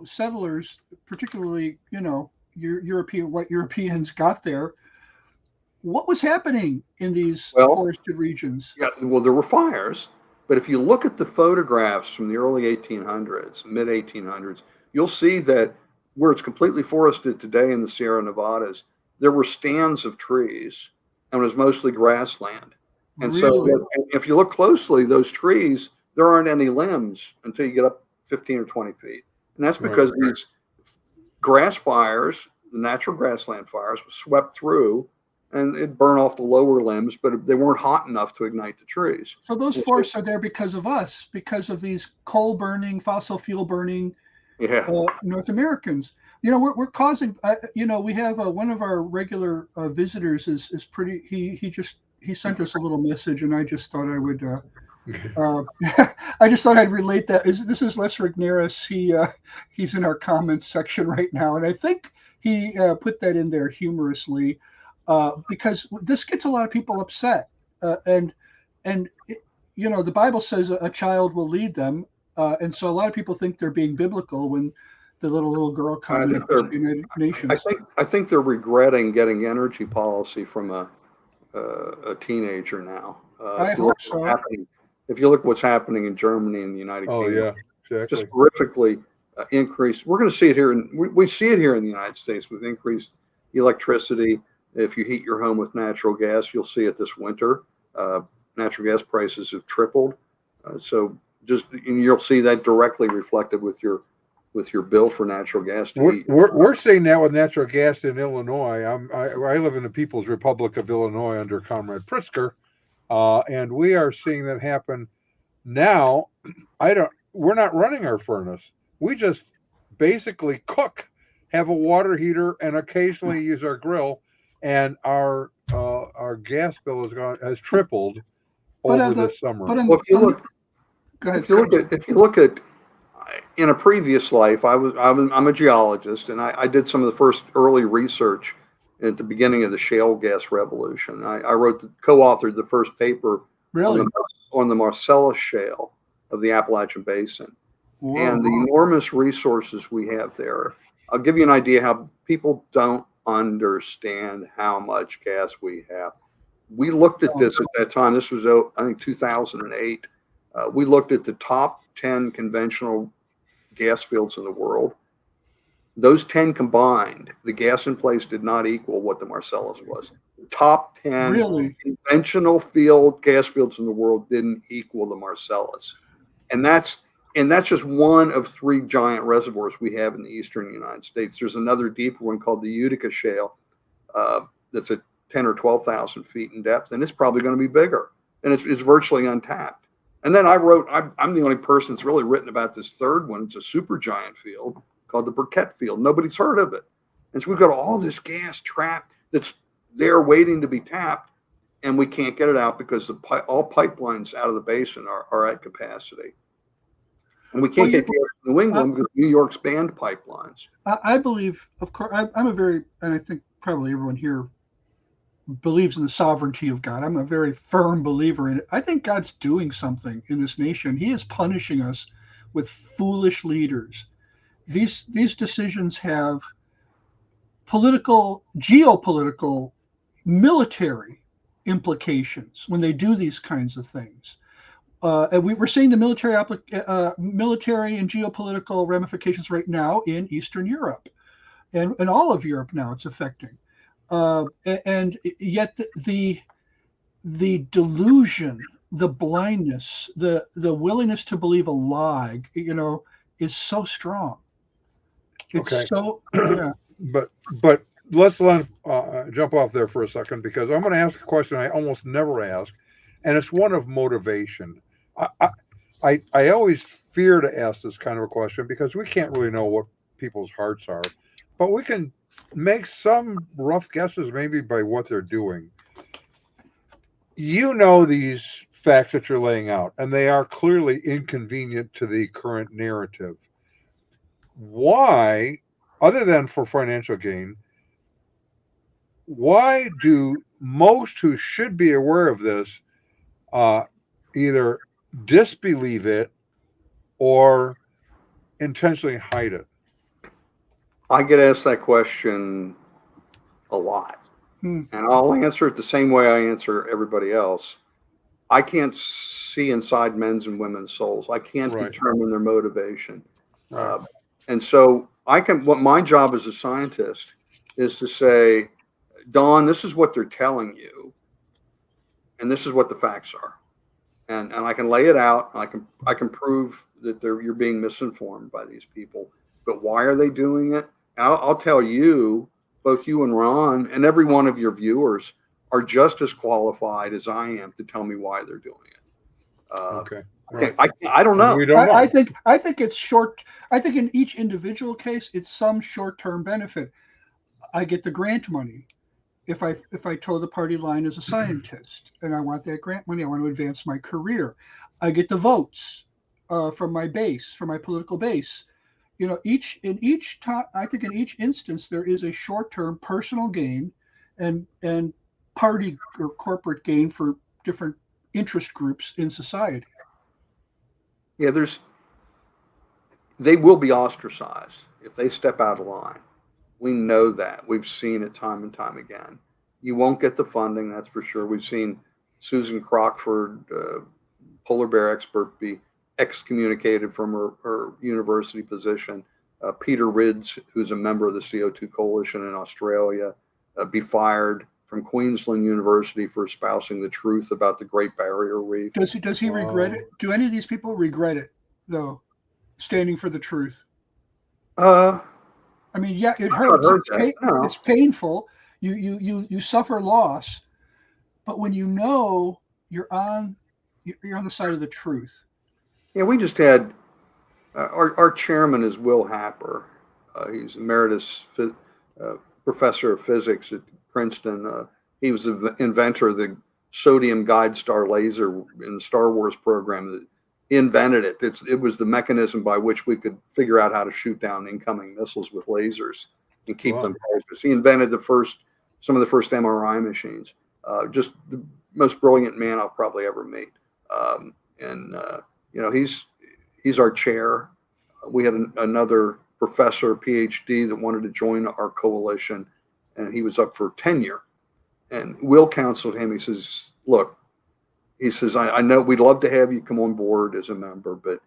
settlers, particularly white Europeans got there, what was happening in these forested regions? Yeah, well, there were fires, but if you look at the photographs from the early 1800s, mid 1800s, you'll see that where it's completely forested today in the Sierra Nevadas, there were stands of trees and it was mostly grassland. And really? So if you look closely, those trees, there aren't any limbs until you get up 15 or 20 feet. And that's because these grass fires, the natural grassland fires, swept through and it burned off the lower limbs, but they weren't hot enough to ignite the trees. So those forests are there because of us, because of these coal burning, fossil fuel burning North Americans. we're causing. We have one of our regular visitors is pretty. He sent us a little message, and I just thought I would. I just thought I'd relate that. This is Les Rigneris. He's in our comments section right now, and I think he put that in there humorously because this gets a lot of people upset. And the Bible says a child will lead them, and so a lot of people think they're being biblical when the little girl commented to the United Nations. I think they're regretting getting energy policy from a teenager now. I hope so. If you look what's happening in Germany and the United Kingdom, yeah, exactly. Just horrifically increased. We're going to see it here, and we see it here in the United States with increased electricity. If you heat your home with natural gas, you'll see it this winter. Natural gas prices have tripled, so you'll see that directly reflected with your bill for natural gas. We're seeing that with natural gas in Illinois. I live in the People's Republic of Illinois under Comrade Pritzker. And we are seeing that happen now. We're not running our furnace. We just basically cook, have a water heater, and occasionally use our grill. And our gas bill has tripled over this summer. If you look at in a previous life, I'm a geologist, and I did some of the first early research at the beginning of the shale gas revolution. I co-authored the first paper on the Marcellus shale of the Appalachian Basin. Whoa. And the enormous resources we have there. I'll give you an idea how people don't understand how much gas we have. We looked at this at that time. This was, I think, 2008. We looked at the top 10 conventional gas fields in the world. Those 10 combined, the gas in place did not equal what the Marcellus was. The top 10 conventional gas fields in the world didn't equal the Marcellus. And that's just one of 3 giant reservoirs we have in the eastern United States. There's another deeper one called the Utica Shale that's at 10 or 12,000 feet in depth, and it's probably going to be bigger. And it's virtually untapped. And then I'm the only person that's really written about this third one. It's a supergiant field called the Briquette Field. Nobody's heard of it. And so we've got all this gas trapped that's there waiting to be tapped, and we can't get it out because all pipelines out of the basin are at capacity. And we can't get gas to New England because New York's banned pipelines. I believe, of course, and I think probably everyone here believes in the sovereignty of God. I'm a very firm believer in it. I think God's doing something in this nation. He is punishing us with foolish leaders. These decisions have political, geopolitical, military implications when they do these kinds of things. And we're seeing the military and geopolitical ramifications right now in Eastern Europe, and all of Europe now it's affecting. And yet the delusion, the blindness, the willingness to believe a lie, is so strong. It's so, yeah. But let's jump off there for a second, because I'm going to ask a question I almost never ask, and it's one of motivation. I always fear to ask this kind of a question because we can't really know what people's hearts are, but we can make some rough guesses maybe by what they're doing. These facts that you're laying out, and they are clearly inconvenient to the current narrative. Why, other than for financial gain, why do most who should be aware of this either disbelieve it or intentionally hide it? I get asked that question a lot, and I'll answer it the same way I answer everybody else. I can't see inside men's and women's souls. I can't determine their motivation. Right. And so what my job as a scientist is to say, Don, this is what they're telling you, and this is what the facts are. And I can lay it out, and I can prove that you're being misinformed by these people. But why are they doing it? I'll tell you, both you and Ron and every one of your viewers are just as qualified as I am to tell me why they're doing Okay. Right. I don't know. We don't know. I think it's short. I think in each individual case, it's some short-term benefit. I get the grant money if I toe the party line as a scientist, and I want that grant money. I want to advance my career. I get the votes from my base, from my political base. You know, I think in each instance there is a short-term personal gain, and party or corporate gain for different interest groups in society. Yeah, they will be ostracized if they step out of line. We know that. We've seen it time and time again. You won't get the funding, that's for sure. We've seen Susan Crockford, polar bear expert, be excommunicated from her university position. Peter Ridds, who's a member of the CO2 Coalition in Australia, be fired from Queensland University for espousing the truth about the Great Barrier Reef. Does he regret it? Do any of these people regret it, though, standing for the truth? I mean, yeah, it hurts. It's painful. You suffer loss, but when you know you're on the side of the truth. Yeah, we just had our chairman is Will Happer. He's emeritus professor of physics at Princeton. He was the inventor of the sodium guide star laser in the Star Wars program. He invented it. It was the mechanism by which we could figure out how to shoot down incoming missiles with lasers and keep them focused. He invented some of the first MRI machines. Just the most brilliant man I'll probably ever meet. You know, he's our chair. We had another professor, PhD, that wanted to join our coalition, and he was up for tenure. And Will counseled him. He says, look, he says, I know we'd love to have you come on board as a member, but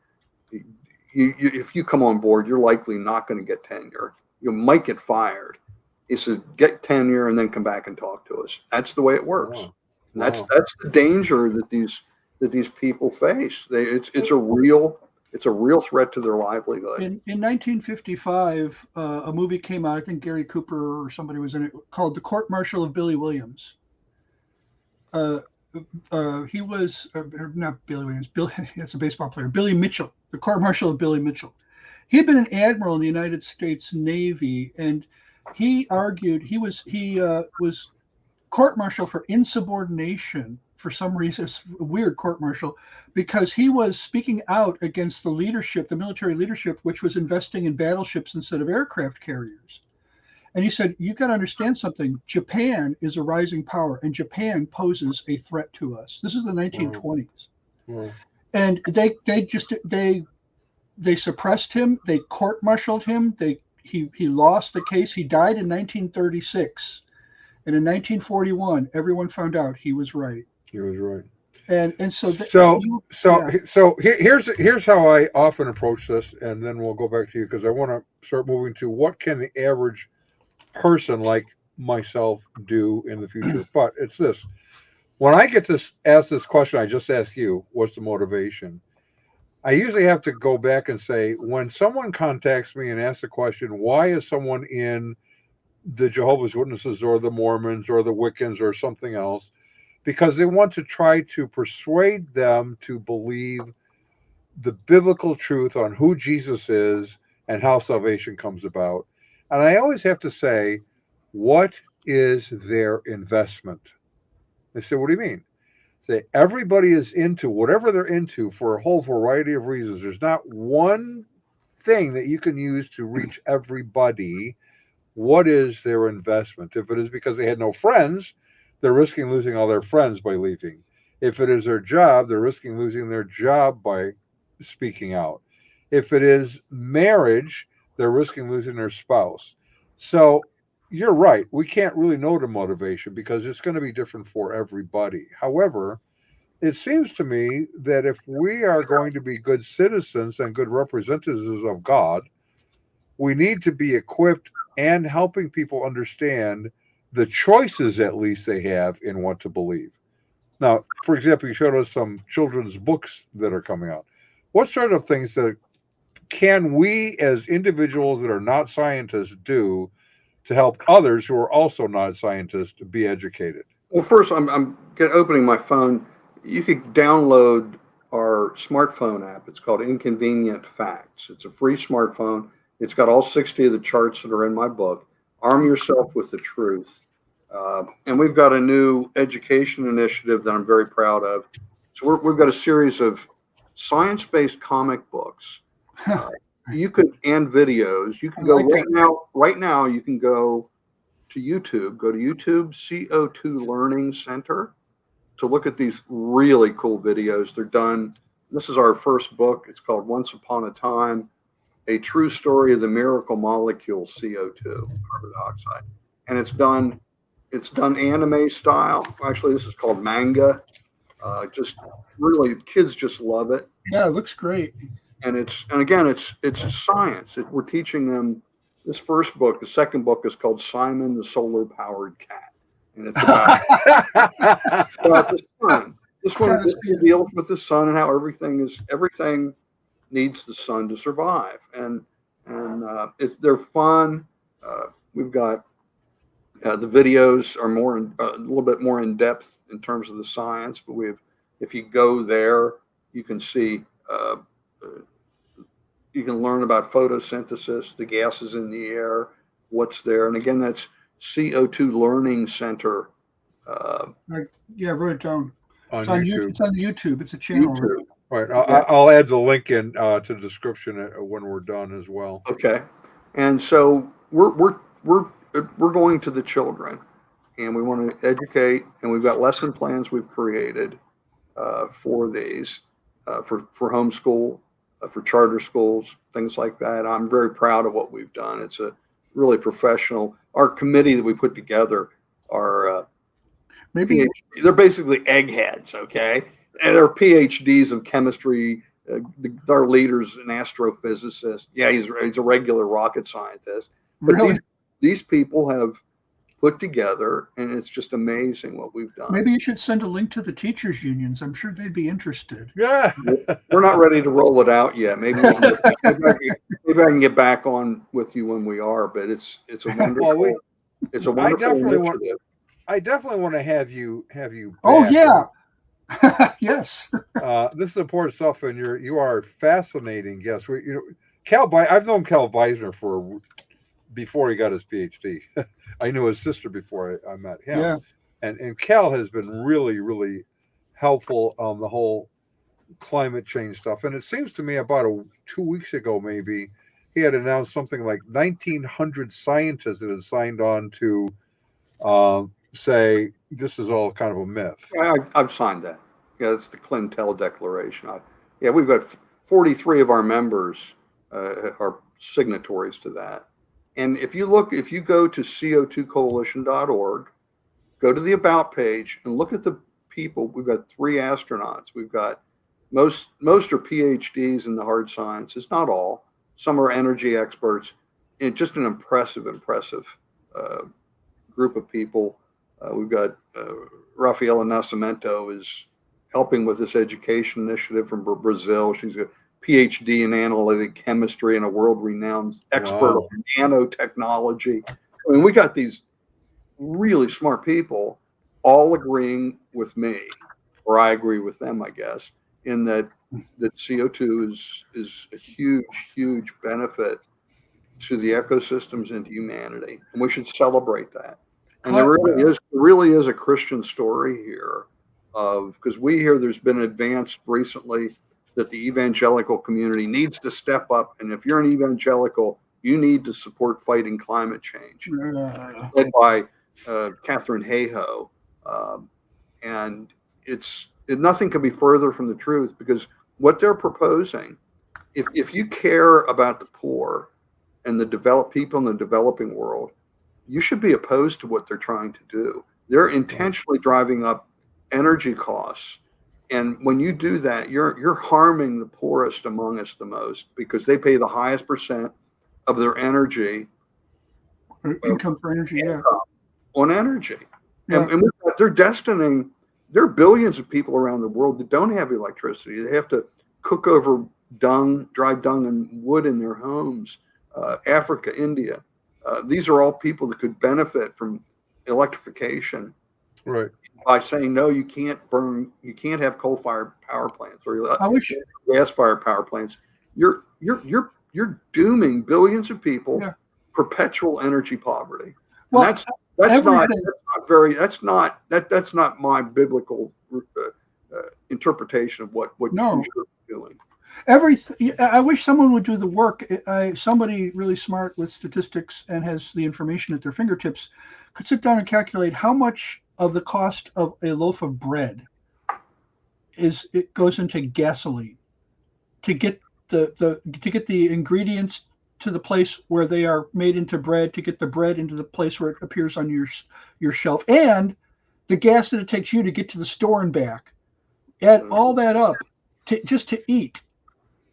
if you come on board, you're likely not going to get tenure. You might get fired. He says, get tenure and then come back and talk to us. That's the way it works. Wow. And that's the danger that these people face. It's a real threat to their livelihood. In 1955, a movie came out. I think Gary Cooper or somebody was in it, called The Court Martial of Billy Williams. He was not Billy Williams. It's a baseball player. Billy Mitchell. The Court Martial of Billy Mitchell. He had been an admiral in the United States Navy, and he argued he was court martial for insubordination. For some reason, it's a weird court martial, because he was speaking out against the leadership, the military leadership, which was investing in battleships instead of aircraft carriers. And he said, you got to understand something. Japan is a rising power, and Japan poses a threat to us. This is the 1920s. Mm. And they suppressed him. They court-martialed him. He lost the case. He died in 1936. And in 1941, everyone found out he was right. He was right. And so here's how I often approach this, and then we'll go back to you, because I want to start moving to what can the average person like myself do in the future. But it's this: when I get to ask this question, I just ask you, what's the motivation? I usually have to go back and say, when someone contacts me and asks the question, why is someone in the Jehovah's Witnesses or the Mormons or the Wiccans or something else? Because they want to try to persuade them to believe the biblical truth on who Jesus is and how salvation comes about. And I always have to say, what is their investment? They say, what do you mean? Say, everybody is into whatever they're into for a whole variety of reasons. There's not one thing that you can use to reach everybody. What is their investment? If it is because they had no friends, they're risking losing all their friends by leaving. If it is their job, they're risking losing their job by speaking out. If it is marriage, they're risking losing their spouse. So you're right. We can't really know the motivation because it's going to be different for everybody. However, it seems to me that if we are going to be good citizens and good representatives of God, we need to be equipped and helping people understand the choices at least they have in what to believe. Now, for example, you showed us some children's books that are coming out. What sort of things that can we as individuals that are not scientists do to help others who are also not scientists be educated? Well, first, I'm opening my phone. You could download our smartphone app. It's called Inconvenient Facts. It's a free smartphone. It's got all 60 of the charts that are in my book. Arm yourself with the truth. And we've got a new education initiative that I'm very proud of. So we've got a series of science-based comic books. And videos. You can go right now. You can go to YouTube. Go to YouTube CO2 Learning Center to look at these really cool videos. They're done. This is our first book. It's called Once Upon a Time: A True Story of the Miracle Molecule CO2, carbon dioxide. And it's done anime style. Actually, this is called manga. Just really, kids just love it. Yeah, it looks great. And it's science. We're teaching them this first book. The second book is called Simon the Solar Powered Cat, and it's about, about the sun. This one deals with the sun and how everything needs the sun to survive, and they're fun. We've got the videos are a little bit more in depth in terms of the science, but if you go there, you can see. You can learn about photosynthesis, the gases in the air, what's there. And again, that's CO2 Learning Center. Yeah, I wrote it down. On It's on YouTube. It's on YouTube. It's a channel. YouTube. Right. I'll add the link in to the description when we're done as well. Okay. And so we're going to the children, and we want to educate, and we've got lesson plans we've created for these, for homeschool, for charter schools, things like that. I'm very proud of what we've done. It's a really professional. Our committee that we put together are Maybe they're basically eggheads, okay? And they're PhDs of chemistry. Our leader's an astrophysicist. Yeah, he's a regular rocket scientist. But really. These people have put together, and it's just amazing what we've done. Maybe you should send a link to the teachers' unions. I'm sure they'd be interested. Yeah. We're not ready to roll it out yet. Maybe I can get back on with you when we are. But it's a wonderful. It's a wonderful initiative. I definitely want to have you. Oh back. yeah. Yes. This is important stuff, and you are a fascinating guest. I've known Cal Beisner before he got his PhD. I knew his sister before I met him. Yeah. And Cal has been really, really helpful on the whole climate change stuff. And it seems to me about 2 weeks ago, maybe, he had announced something like 1,900 scientists that had signed on to say this is all kind of a myth. I've signed that. Yeah, it's the Clintel Declaration. We've got 43 of our members are signatories to that. And if you go to co2coalition.org, go to the About page and look at the people. We've got 3 astronauts. We've got most are PhDs in the hard sciences, not all. Some are energy experts. And just an impressive group of people. We've got Rafaela Nascimento is helping with this education initiative from Brazil. She's a PhD in analytic chemistry and a world-renowned expert on nanotechnology. I mean, we got these really smart people all agreeing with me, or I agree with them, I guess, in that CO2 is a huge, huge benefit to the ecosystems and to humanity, and we should celebrate that. And there really is a Christian story here, because we hear there's been advanced recently that the evangelical community needs to step up, and if you're an evangelical, you need to support fighting climate change, led by Catherine Hayhoe, and nothing could be further from the truth, because what they're proposing, if you care about the poor and the developed people in the developing world, you should be opposed to what they're trying to do. They're intentionally driving up energy costs. And when you do that, you're harming the poorest among us the most, because they pay the highest percent of their energy income for energy, on energy. Yeah. And there are billions of people around the world that don't have electricity. They have to cook over dry dung and wood in their homes. Africa, India. These are all people that could benefit from electrification. Right. by saying no, you can't have coal-fired power plants or gas-fired power plants. You're dooming billions of people, perpetual energy poverty. Well, that's not my biblical interpretation of what you should be doing. I wish someone would do the work. Somebody really smart with statistics and has the information at their fingertips could sit down and calculate how much of the cost of a loaf of bread it goes into gasoline to get the ingredients to the place where they are made into bread, to get the bread into the place where it appears on your shelf, and the gas that it takes you to get to the store and back. Add all that up just to eat.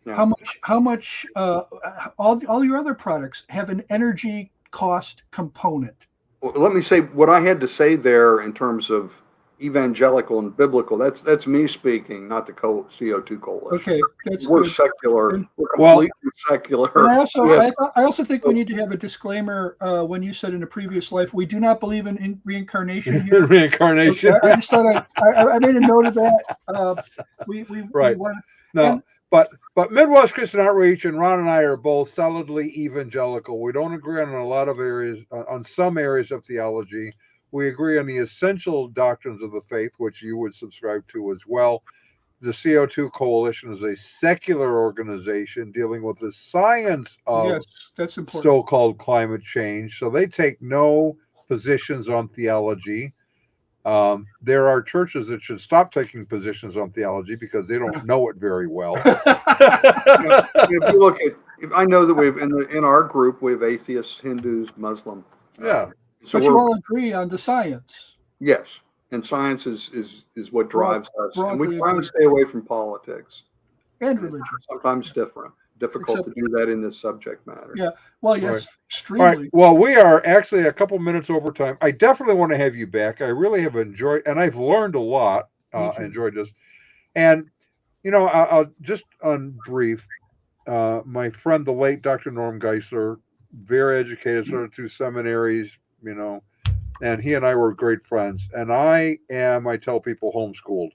Yeah. How much all your other products have an energy cost component. Well, let me say what I had to say there in terms of evangelical and biblical. That's me speaking, not the CO2 coalition. Okay, we're good. We're completely secular. And I also think we need to have a disclaimer. When you said in a previous life, we do not believe in reincarnation here. Reincarnation. Okay, I just thought I made a note of that. We want no. But Midwest Christian Outreach and Ron and I are both solidly evangelical. We don't agree on a lot of areas, on some areas of theology. We agree on the essential doctrines of the faith, which you would subscribe to as well. The CO2 Coalition is a secular organization dealing with the science of so-called climate change. So they take no positions on theology. There are churches that should stop taking positions on theology because they don't know it very well. If you look at, I know that we've in our group we have atheists, Hindus, Muslim. Yeah. So you all agree on the science. Yes, and science is what drives us, and we try to stay away from politics and religion. Sometimes difficult to do that in this subject matter. Yeah. Well, yes, right. Extremely. All right. Well, we are actually a couple minutes over time. I definitely want to have you back. I really have enjoyed, and I've learned a lot. Enjoyed this, and I'll just on brief. My friend, the late Dr. Norm Geisler, very educated, started 2 seminaries. And he and I were great friends. And I tell people, homeschooled.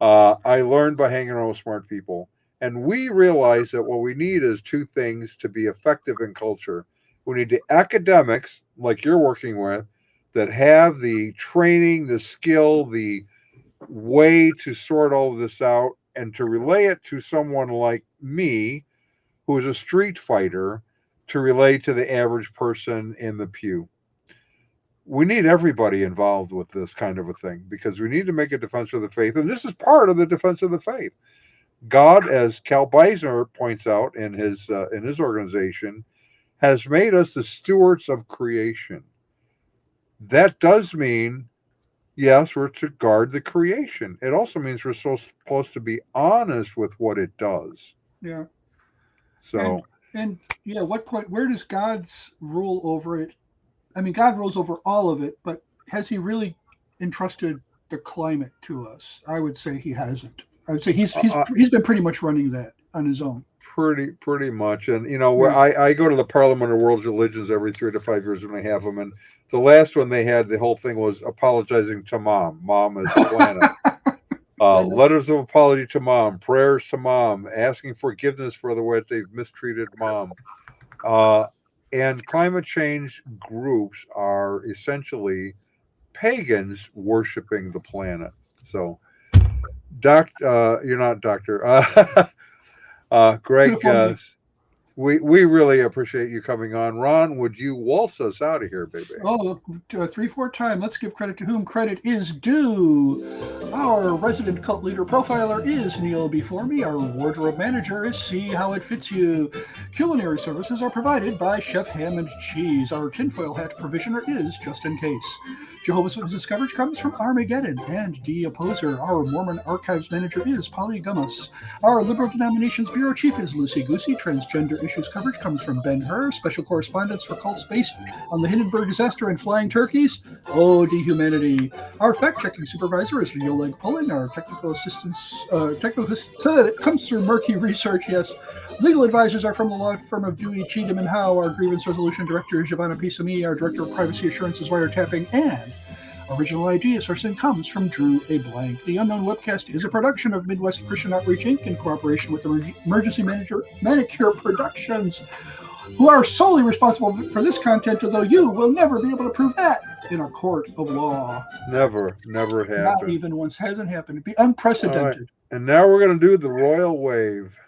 I learned by hanging around with smart people. And we realize that what we need is 2 things to be effective in culture. We need the academics, like you're working with, that have the training, the skill, the way to sort all of this out and to relay it to someone like me, who is a street fighter, to relay to the average person in the pew. We need everybody involved with this kind of a thing because we need to make a defense of the faith. And this is part of the defense of the faith. God, as Cal Beisner points out in his organization, has made us the stewards of creation. That does mean, yes, we're to guard the creation. It also means we're supposed to be honest with what it does. Yeah. So. And what point, where does God's rule over it? I mean, God rules over all of it, but has he really entrusted the climate to us? I would say he hasn't. I would say he's been pretty much running that on his own. Pretty much. And, I go to the Parliament of World Religions every 3 to 5 years when they have them. And the last one they had, the whole thing was apologizing to Mom. Mom is the planet. Letters of apology to Mom, prayers to Mom, asking forgiveness for the way they've mistreated Mom. And climate change groups are essentially pagans worshiping the planet. So, you're not doctor. Greg, we really appreciate you coming on. Ron, would you waltz us out of here, baby? Oh, 3/4 time. Let's give credit to whom credit is due. Our resident cult leader profiler is Neil before me. Our wardrobe manager is See How It Fits You. Culinary services are provided by Chef Ham and Cheese. Our tinfoil hat provisioner is Just In Case. Jehovah's Witnesses coverage comes from Armageddon and D. Opposer. Our Mormon archives manager is Polly Gummas. Our Liberal Denominations Bureau Chief is Lucy Goosey. Transgender issues coverage comes from Ben Hur. Special correspondence for cults based on the Hindenburg disaster and flying turkeys. Oh, Dehumanity. Our fact-checking supervisor is Oleg Pullen. Our technical assistance comes through Murky Research, yes. Legal advisors are from the law firm of Dewey, Cheatham, and Howe. Our grievance resolution director is Giovanna Pisami. Our director of privacy assurance is Wiretapping. And Original idea sourcing comes from Drew A. Blank. The Unknown Webcast is a production of Midwest Christian Outreach Inc. in cooperation with Emergency Manicure Productions, who are solely responsible for this content, although you will never be able to prove that in a court of law. Never happened. Not even once. Hasn't happened. It'd be unprecedented. All right. And now we're going to do the royal wave.